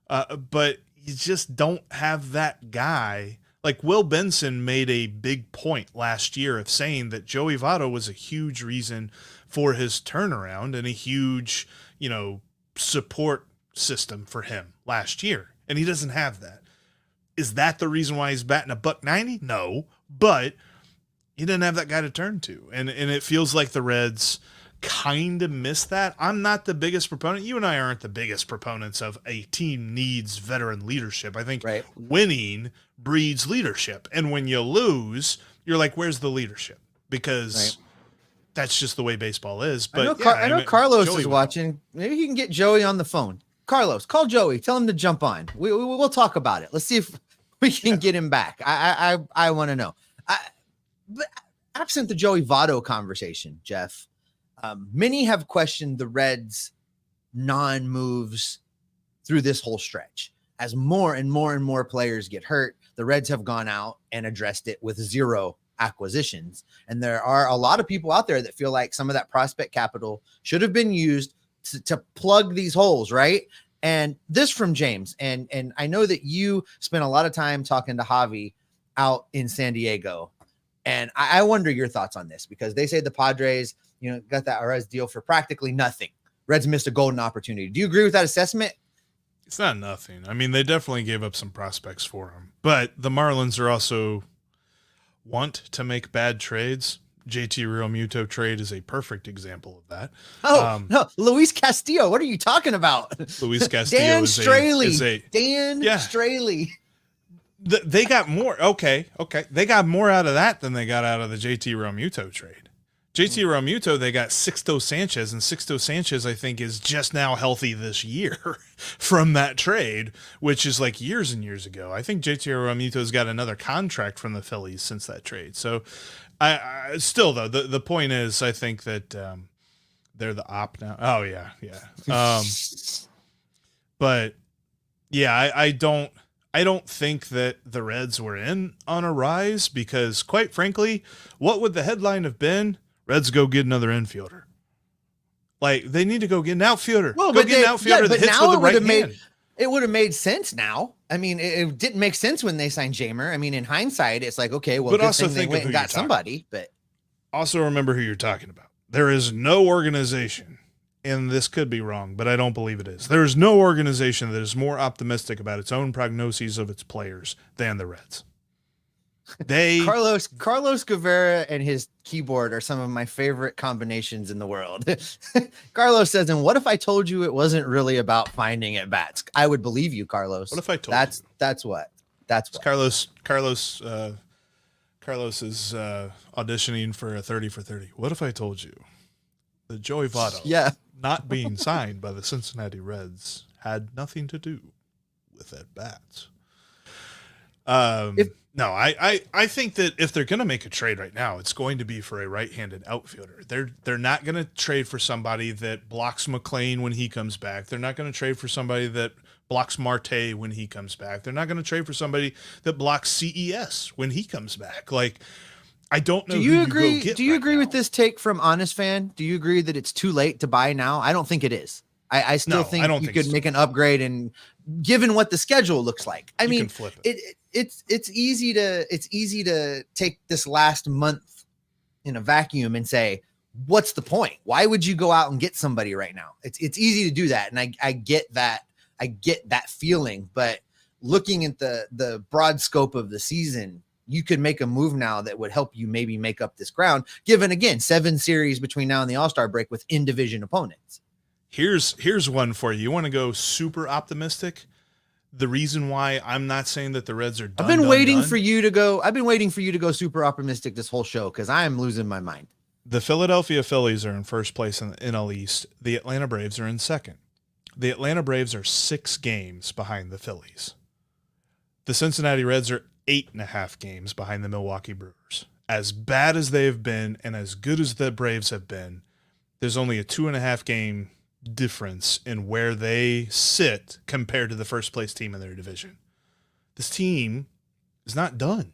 but you just don't have that guy. Like Will Benson made a big point last year of saying that Joey Votto was a huge reason for his turnaround and a huge, support system for him last year. And he doesn't have that. Is that the reason why he's batting $190? No, but he didn't have that guy to turn to. And it feels like the Reds kind of miss that. I'm not the biggest proponent. You and I aren't the biggest proponents of a team needs veteran leadership. I think winning breeds leadership. And when you lose, you're like, where's the leadership? Because that's just the way baseball is. But I know Carlos is watching. Maybe he can get Joey on the phone. Carlos, call Joey. Tell him to jump on. We'll talk about it. Let's see if we can get him back. I want to know. But absent the Joey Votto conversation, Jeff, many have questioned the Reds' non-moves through this whole stretch. As more and more and more players get hurt, the Reds have gone out and addressed it with zero acquisitions. And there are a lot of people out there that feel like some of that prospect capital should have been used to plug these holes, right? And this from James, and I know that you spent a lot of time talking to Javi out in San Diego, and I wonder your thoughts on this, because they say the Padres, got that Arez deal for practically nothing. Reds missed a golden opportunity. Do you agree with that assessment? It's not nothing. I mean, they definitely gave up some prospects for him, but the Marlins are also want to make bad trades. JT Realmuto trade is a perfect example of that. No, Luis Castillo. What are you talking about? Luis Castillo Dan Straley. Dan Straley. They got more. Okay. They got more out of that than they got out of the JT Realmuto trade. JT Realmuto, they got Sixto Sanchez, and Sixto Sanchez, I think, is just now healthy this year from that trade, which is like years and years ago. I think JT Realmuto's got another contract from the Phillies since that trade. So, I still, though, the point is, I think that they're the op now. Oh, yeah. But, yeah, I don't think that the Reds were in on a rise, because, quite frankly, what would the headline have been? Reds go get another infielder. Like, they need to go get an outfielder. Well, go get an outfielder that hits with the right hand. It would have made sense now. I mean, it didn't make sense when they signed Jeimer. I mean, in hindsight, it's like, okay, well, but good also thing they went and got somebody. But also remember who you're talking about. There is no organization, and this could be wrong, but I don't believe it is. There is no organization that is more optimistic about its own prognoses of its players than the Reds. Carlos Guevara and his keyboard are some of my favorite combinations in the world. Carlos says, and what if I told you it wasn't really about finding at bats? I would believe you, Carlos. What if I told that's you? That's what. Carlos is auditioning for a 30 for 30. What if I told you that Joey Votto, not being signed by the Cincinnati Reds, had nothing to do with at bats? No, I think that if they're going to make a trade right now, it's going to be for a right-handed outfielder. They're not going to trade for somebody that blocks McLean when he comes back. They're not going to trade for somebody that blocks Marte when he comes back. They're not going to trade for somebody that blocks CES when he comes back. Like, I don't know. Do you agree with this take from Honest Fan? Do you agree that it's too late to buy now? I don't think it is. I still think you could make an upgrade, and given what the schedule looks like, I mean, it's easy to take this last month in a vacuum and say, what's the point? Why would you go out and get somebody right now? It's easy to do that. And I get that. I get that feeling, but looking at the broad scope of the season, you could make a move now that would help you maybe make up this ground, given, again, 7 series between now and the All-Star break with in-division opponents. Here's one for you. You want to go super optimistic? The reason why I'm not saying that the Reds are done. I've been waiting for you to go super optimistic this whole show, because I am losing my mind. The Philadelphia Phillies are in first place in the NL East. The Atlanta Braves are in second. The Atlanta Braves are 6 games behind the Phillies. The Cincinnati Reds are 8.5 games behind the Milwaukee Brewers. As bad as they have been and as good as the Braves have been, there's only a 2.5 game difference in where they sit compared to the first place team in their division. This team is not done.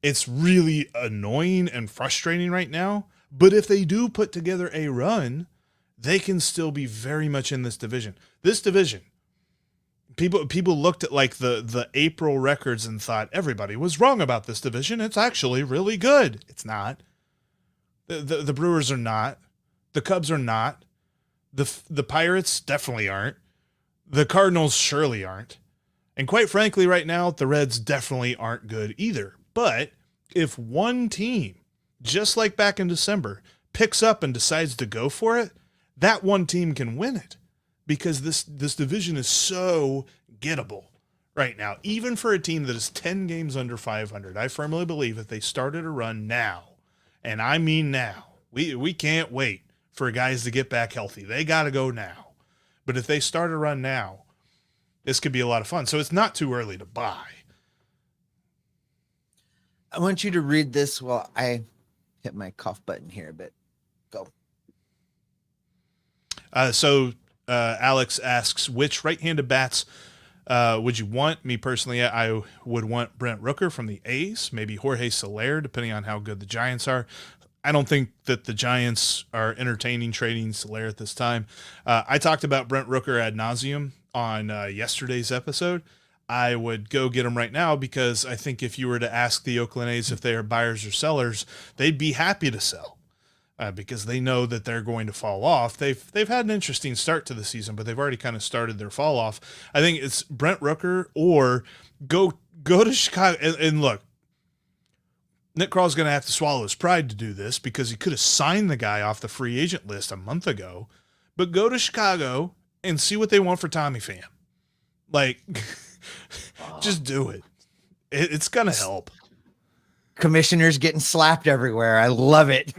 It's really annoying and frustrating right now, but if they do put together a run, they can still be very much in this division. This division, people looked at like the April records and thought everybody was wrong about this division. It's actually really good. It's not. The Brewers are not. The Cubs are not. The Pirates definitely aren't. The Cardinals surely aren't. And quite frankly, right now, the Reds definitely aren't good either. But if one team, just like back in December, picks up and decides to go for it, that one team can win it, because this division is so gettable right now. Even for a team that is 10 games under 500, I firmly believe if they started a run now, and I mean now, we can't wait for guys to get back healthy. They got to go now. But if they start a run now, this could be a lot of fun. So it's not too early to buy. I want you to read this while I hit my cough button here, but go. So Alex asks, which right-handed bats would you want? Me personally, I would want Brent Rooker from the A's, maybe Jorge Soler, depending on how good the Giants are. I don't think that the Giants are entertaining trading Soler at this time. I talked about Brent Rooker ad nauseum on yesterday's episode. I would go get him right now, because I think if you were to ask the Oakland A's if they are buyers or sellers, they'd be happy to sell, because they know that they're going to fall off. They've had an interesting start to the season, but they've already kind of started their fall off. I think it's Brent Rooker or go to Chicago. And look, Nick Kral's going to have to swallow his pride to do this, because he could have signed the guy off the free agent list a month ago. But go to Chicago and see what they want for Tommy Pham. Like, just do it. It's going to help. Commissioners getting slapped everywhere. I love it.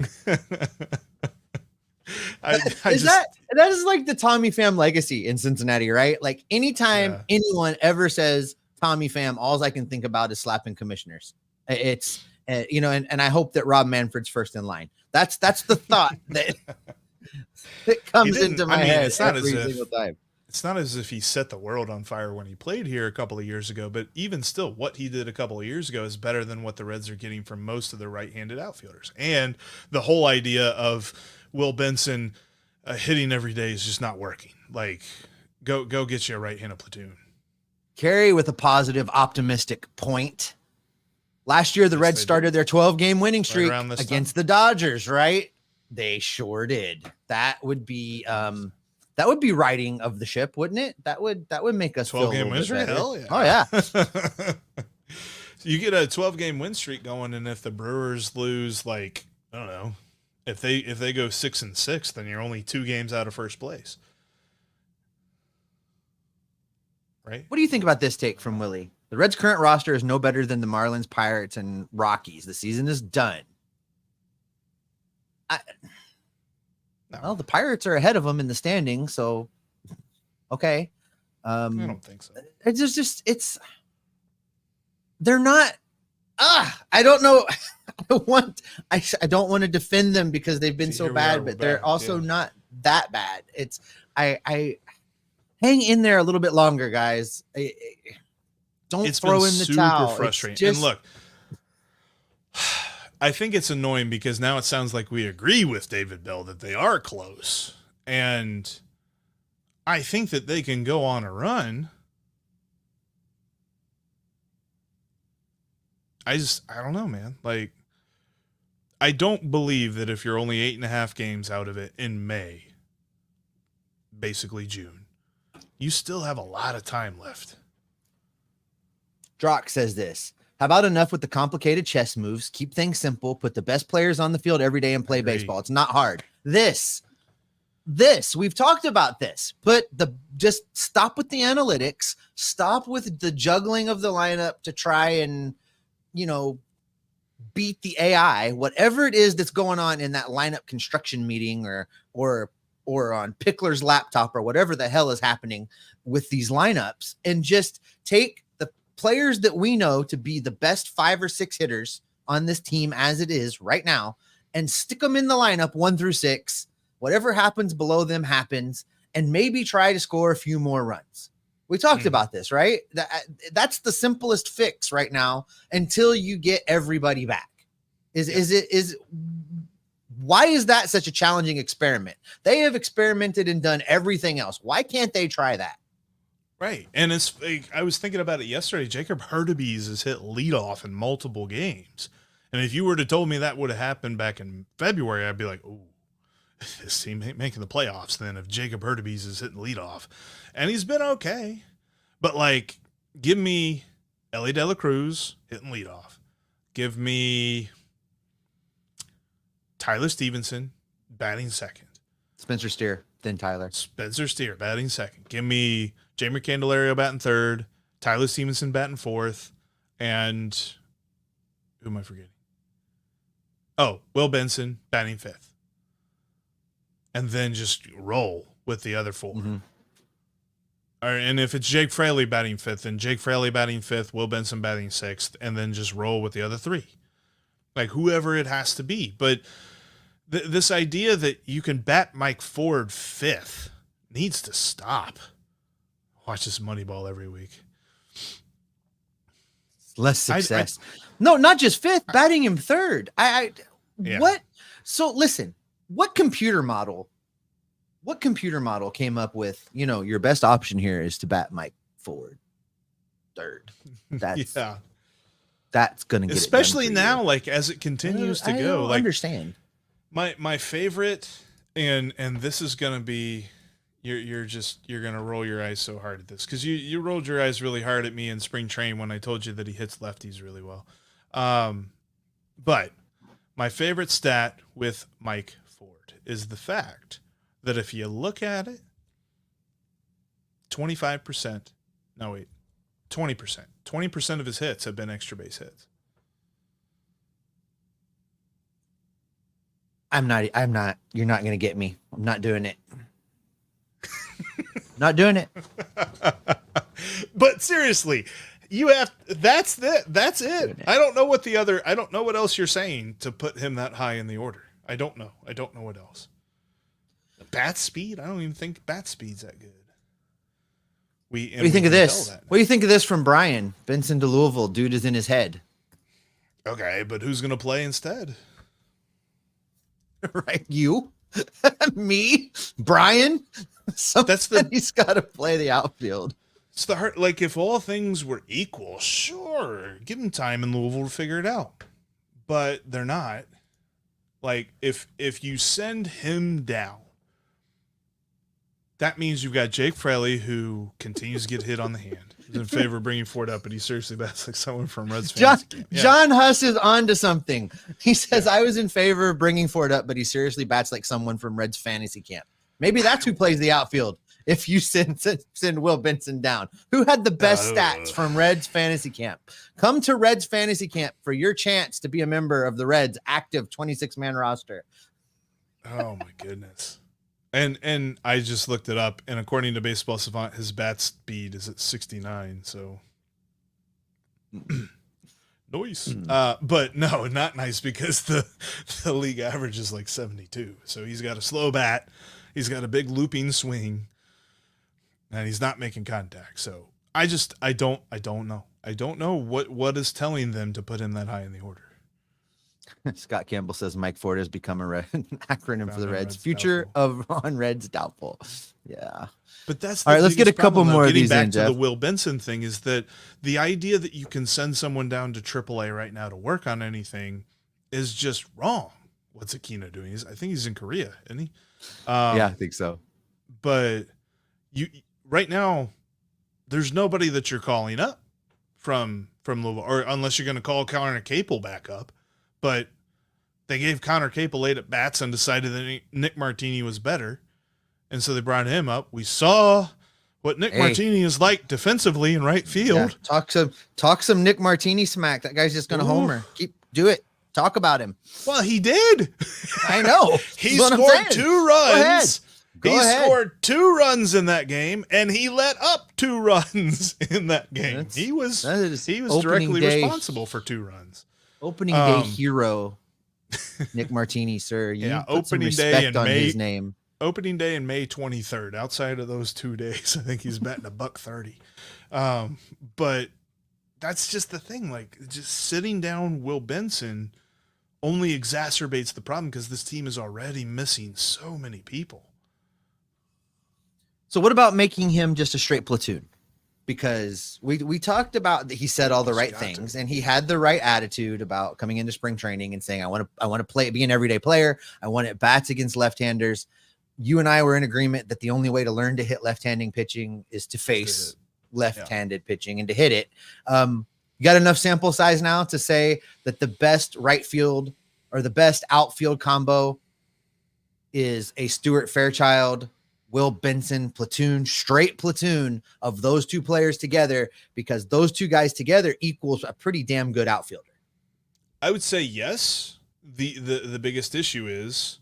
That is like the Tommy Pham legacy in Cincinnati, right? Like, anytime anyone ever says Tommy Pham, all I can think about is slapping commissioners. It's and I hope that Rob Manfred's first in line. That's the thought that comes into my head every single time. It's not as if he set the world on fire when he played here a couple of years ago, but even still, what he did a couple of years ago is better than what the Reds are getting from most of the right-handed outfielders. And the whole idea of Will Benson hitting every day is just not working. Like, go get you a right-handed platoon. Carry with a positive, optimistic point. Last year, the Reds started their 12-game winning streak against the Dodgers, right? They sure did. That would be righting of the ship, wouldn't it? That would make us 12-game win streak. Hell yeah! Oh yeah. You get a 12-game win streak going, and if the Brewers lose, like, I don't know, if they go 6-6, then you're only 2 games out of first place. Right? What do you think about this take from Willie? The Reds' current roster is no better than the Marlins, Pirates, and Rockies. The season is done. Well, the Pirates are ahead of them in the standing, so okay. I don't think so. They're not. I don't know. I don't want to defend them because they've been so bad, but they're also not that bad. It's I hang in there a little bit longer, guys. Don't throw in the towel. Super frustrating. And look, I think it's annoying because now it sounds like we agree with David Bell that they are close, and I think that they can go on a run. I don't know, man. Like, I don't believe that if you're only 8.5 games out of it in May, basically June, you still have a lot of time left. Drock says this. How about enough with the complicated chess moves? Keep things simple. Put the best players on the field every day and play baseball. It's not hard. This, we've talked about this. Just stop with the analytics. Stop with the juggling of the lineup to try and, beat the AI, whatever it is that's going on in that lineup construction meeting or on Pickler's laptop or whatever the hell is happening with these lineups, and just take the players that we know to be the best 5 or 6 hitters on this team as it is right now and stick them in the lineup 1 through 6. Whatever happens below them happens, and maybe try to score a few more runs. We talked about this, right? That's the simplest fix right now until you get everybody back. Why is that such a challenging experiment? They have experimented and done everything else. Why can't they try that? Right. And it's like, I was thinking about it yesterday. Jacob Hurtubise has hit leadoff in multiple games. And if you were to told me that would have happened back in February, I'd be like, oh, this team ain't making the playoffs then if Jacob Hurtubise is hitting leadoff. And he's been okay. But, like, give me Ellie De La Cruz hitting leadoff. Give me Tyler Stevenson batting second. Spencer Steer, then Tyler. Spencer Steer batting second. Give me Jamer Candelario batting third. Tyler Stevenson batting fourth. And who am I forgetting? Oh, Will Benson batting fifth. And then just roll with the other 4. Mm-hmm. And if it's Jake Fraley batting fifth, then Jake Fraley batting fifth, Will Benson batting sixth, and then just roll with the other 3. Like, whoever it has to be. But this idea that you can bat Mike Ford fifth needs to stop. Watch this Moneyball every week. Less success. No, not just fifth, batting him third. Yeah. What? So listen, what computer model came up with, your best option here is to bat Mike Ford third? That's going to get especially it done now, like, as it continues to go. I like, understand. My favorite, and this is going to be, you're going to roll your eyes so hard at this because you rolled your eyes really hard at me in spring training when I told you that he hits lefties really well. But my favorite stat with Mike Ford is the fact that if you look at it, 20% of his hits have been extra base hits. You're not going to get me. I'm not doing it. Not doing it. But seriously, that's it. I don't know what else you're saying to put him that high in the order. I don't know what else. Bat speed? I don't even think bat speed's that good. What do you think of this? What do you think of this from Brian? Benson to Louisville, dude is in his head. Okay, but who's going to play instead? Right, you? Me? Brian? Somebody's got to play the outfield. It's the hard, like, if all things were equal, sure, give him time in Louisville to figure it out. But they're not. Like, if you send him down, That means you've got Jake Fraley, who continues to get hit on the hand. He's in favor of bringing Ford up, but he seriously bats like someone from Reds fans. John Huss is on to something. He says, I was in favor of bringing Ford up, but he seriously bats like someone from Reds fantasy camp. Maybe that's who plays the outfield if you send Will Benson down. Who had the best stats from Reds fantasy camp? Come to Reds fantasy camp for your chance to be a member of the Reds active 26-man roster. Oh, my goodness. And I just looked it up, and according to Baseball Savant, his bat speed is at 69. So nice. But no, not nice, because the league average is like 72. So he's got a slow bat, he's got a big looping swing, and he's not making contact. So I don't know. I don't know what is telling them to put him that high in the order. Scott Campbell says Mike Ford has become an acronym for the Reds. Future on Reds doubtful. Yeah. But that's all right. Let's get a couple more of these. Getting back to the Will Benson thing is that the idea that you can send someone down to AAA right now to work on anything is just wrong. What's Aquino doing? I think he's in Korea, isn't he? Yeah, I think so. But you right now, there's nobody that you're calling up from Louisville, or unless you're going to call Connor Capel back up. But they gave Connor Capel 8 at bats and decided that Nick Martinez was better. And so they brought him up. We saw what Nick Martinez is like defensively in right field. Yeah, talk some Nick Martinez smack. That guy's just going to homer. Do it. Talk about him. Well, he did. I know. He scored 2 runs. He scored 2 runs in that game, and he let up 2 runs in that game. He was directly responsible for 2 runs. Opening day hero, Nick Martinez, sir. You put some respect on his name. Opening day in May 23rd. Outside of those 2 days, I think he's batting $130. But that's just the thing. Like, just sitting down Will Benson only exacerbates the problem, because this team is already missing so many people. So what about making him just a straight platoon? Because we talked about that he said all the right things, and he had the right attitude about coming into spring training and saying, I want to be an everyday player. I want at bats against left-handers. You and I were in agreement that the only way to learn to hit left-handing pitching is to face left-handed pitching and to hit it. You got enough sample size now to say that the best right field or the best outfield combo is a Stuart Fairchild, Will Benson platoon, straight platoon of those 2 players together, because those 2 guys together equals a pretty damn good outfielder. I would say yes. The biggest issue is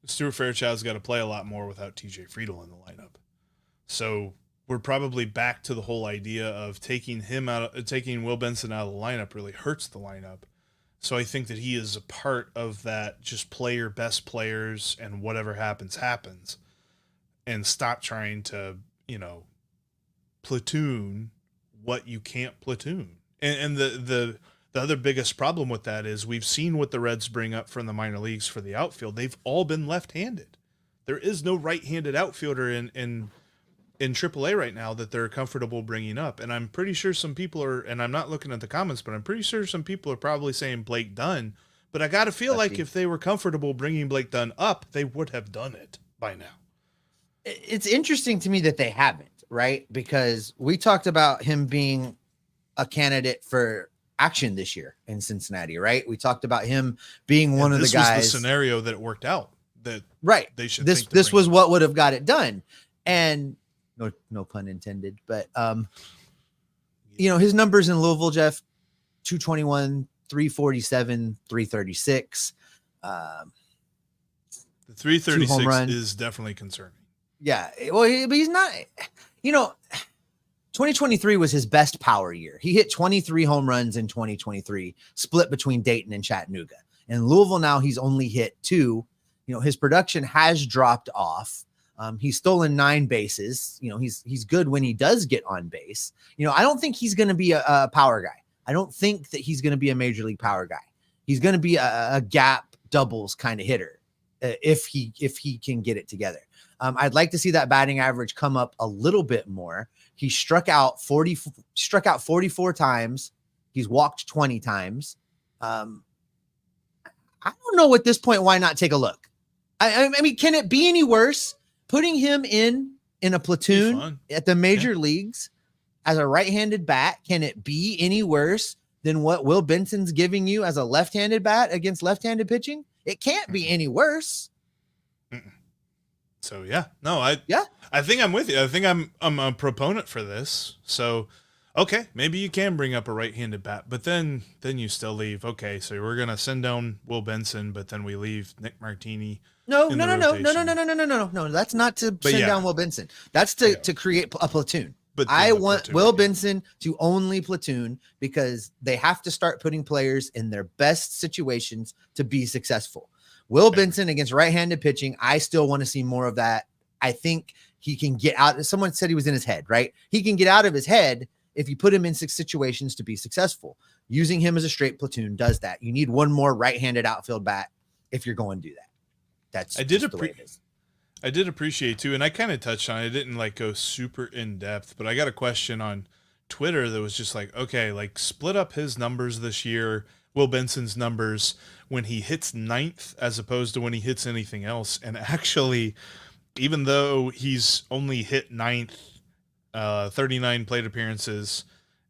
Stuart Fairchild's got to play a lot more without TJ Friedel in the lineup. So we're probably back to the whole idea of taking Will Benson out of the lineup really hurts the lineup. So I think that he is a part of that, just play your best players and whatever happens, happens. And stop trying to, platoon what you can't platoon. And the other biggest problem with that is we've seen what the Reds bring up from the minor leagues for the outfield. They've all been left-handed. There is no right-handed outfielder in AAA right now that they're comfortable bringing up. And I'm pretty sure some people are, and I'm not looking at the comments, but I'm pretty sure some people are probably saying Blake Dunn. But I got to feel like if they were comfortable bringing Blake Dunn up, they would have done it by now. It's interesting to me that they haven't, right? Because we talked about him being a candidate for action this year in Cincinnati, right? We talked about him being one of the guys. This was the scenario that it worked out. That they should. This was what would have got it done, and no pun intended. But his numbers in Louisville, Jeff, 221, 347, 336. The 336 is definitely concerning. Yeah, well, but he's not. 2023 was his best power year. He hit 23 home runs in 2023, split between Dayton and Chattanooga. In Louisville now, he's only hit 2. His production has dropped off. He's stolen 9 bases. He's good when he does get on base. I don't think he's going to be a power guy. I don't think that he's going to be a major league power guy. He's going to be a gap doubles kind of hitter if he can get it together. I'd like to see that batting average come up a little bit more. He struck out 44 times. He's walked 20 times. I don't know at this point why not take a look. I mean, can it be any worse? Putting him in in a platoon fun. at the major leagues as a right-handed bat. Can it be any worse than what Will Benson's giving you as a left-handed bat against left-handed pitching? It can't be any worse. So I think I'm with you. I think I'm a proponent for this. So, okay, maybe you can bring up a right-handed bat, but then you still leave. Okay, so we're gonna send down Will Benson, but then we leave Nick Martinez. No. in That's not to send down Will Benson. That's to create a platoon. But I want Will Benson to only platoon because they have to start putting players in their best situations to be successful. Will Benson against right-handed pitching, I still want to see more of that. I think he can get out. Someone said he was in his head, right? He can get out of his head if you put him in 6 situations to be successful. Using him as a straight platoon does that. You need one more right-handed outfield bat if you're going to do that. That's the way it is. I did appreciate too, and I kind of touched on it. I didn't like go super in depth, but I got a question on Twitter that was just like, okay, like split up his numbers this year, Will Benson's numbers when he hits 9th as opposed to when he hits anything else. And actually, even though he's only hit 9th, 39 plate appearances,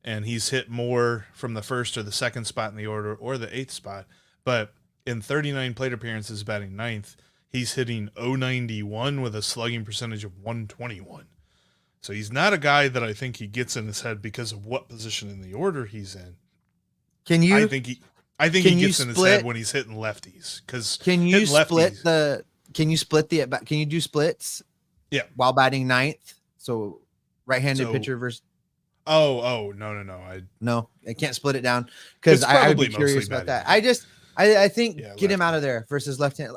and he's hit more from the first or the second spot in the order or the 8th spot, but in 39 plate appearances batting 9th, he's hitting 091 with a slugging percentage of 121. So he's not a guy that I think he gets in his head because of what position in the order he's in. I think he gets in his head when he's hitting lefties. Can you split splits? Yeah. While batting 9th. So right-handed pitcher versus. No. No, I can't split it down because I would be curious about that. I think get him out of there versus left-handed.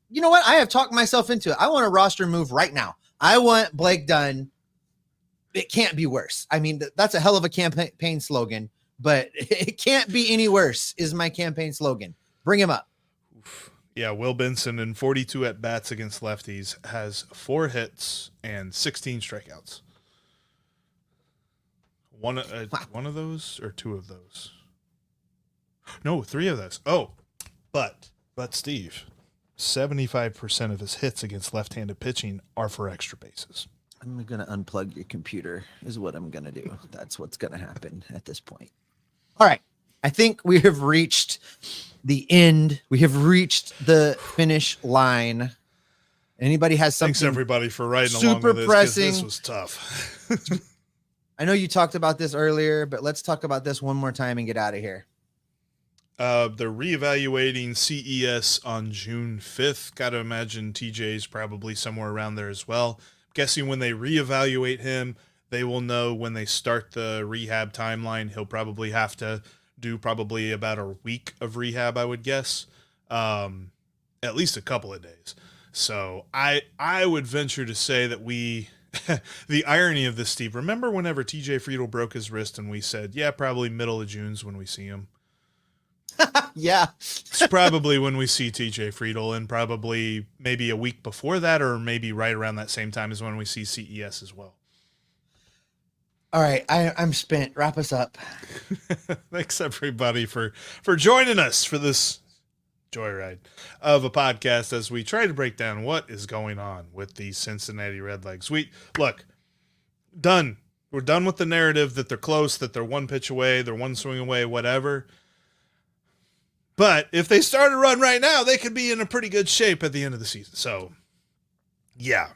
You know what? I have talked myself into it. I want a roster move right now. I want Blake Dunn. It can't be worse. I mean, that's a hell of a campaign slogan, but it can't be any worse is my campaign slogan. Bring him up. Yeah, Will Benson in 42 at-bats against lefties has 4 hits and 16 strikeouts. One of those or 2 of those? No, 3 of those. Oh, but Steve, 75% of his hits against left-handed pitching are for extra bases. I'm going to unplug your computer is what I'm going to do. That's what's going to happen at this point. All right. I think we have reached the end. We have reached the finish line. Anybody has something? Thanks everybody for riding along with this. Pressing. This was tough. I know you talked about this earlier, but let's talk about this one more time and get out of here. They're reevaluating CES on June 5th. Got to imagine TJ's probably somewhere around there as well. Guessing when they reevaluate him, they will know when they start the rehab timeline. He'll probably have to do about a week of rehab, I would guess. At least a couple of days. So I would venture to say that the irony of this, Steve, remember whenever TJ Friedl broke his wrist and we said, yeah, probably middle of June's when we see him. Yeah. It's probably when we see TJ Friedl, and probably maybe a week before that, or maybe right around that same time as when we see CES as well. All right. I'm spent. Wrap us up. Thanks everybody for joining us for this joyride of a podcast as we try to break down what is going on with the Cincinnati Redlegs. We're done with the narrative that they're close, that they're 1 pitch away, they're 1 swing away, whatever. But if they start a run right now, they could be in a pretty good shape at the end of the season. So, yeah.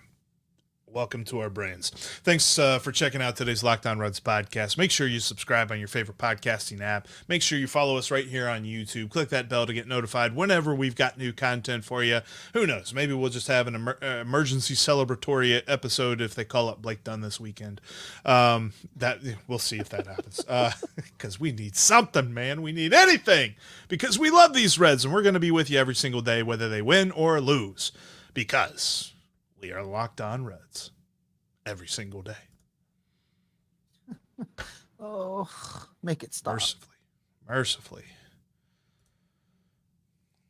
Welcome to our brains. Thanks for checking out today's Locked On Reds podcast. Make sure you subscribe on your favorite podcasting app. Make sure you follow us right here on YouTube. Click that bell to get notified whenever we've got new content for you. Who knows? Maybe we'll just have an emergency celebratory episode if they call up Blake Dunn this weekend. That we'll see if that happens. Because we need something, man. We need anything. Because we love these Reds, and we're going to be with you every single day, whether they win or lose. Because we are Locked On Reds every single day. Oh, make it stop. Mercifully.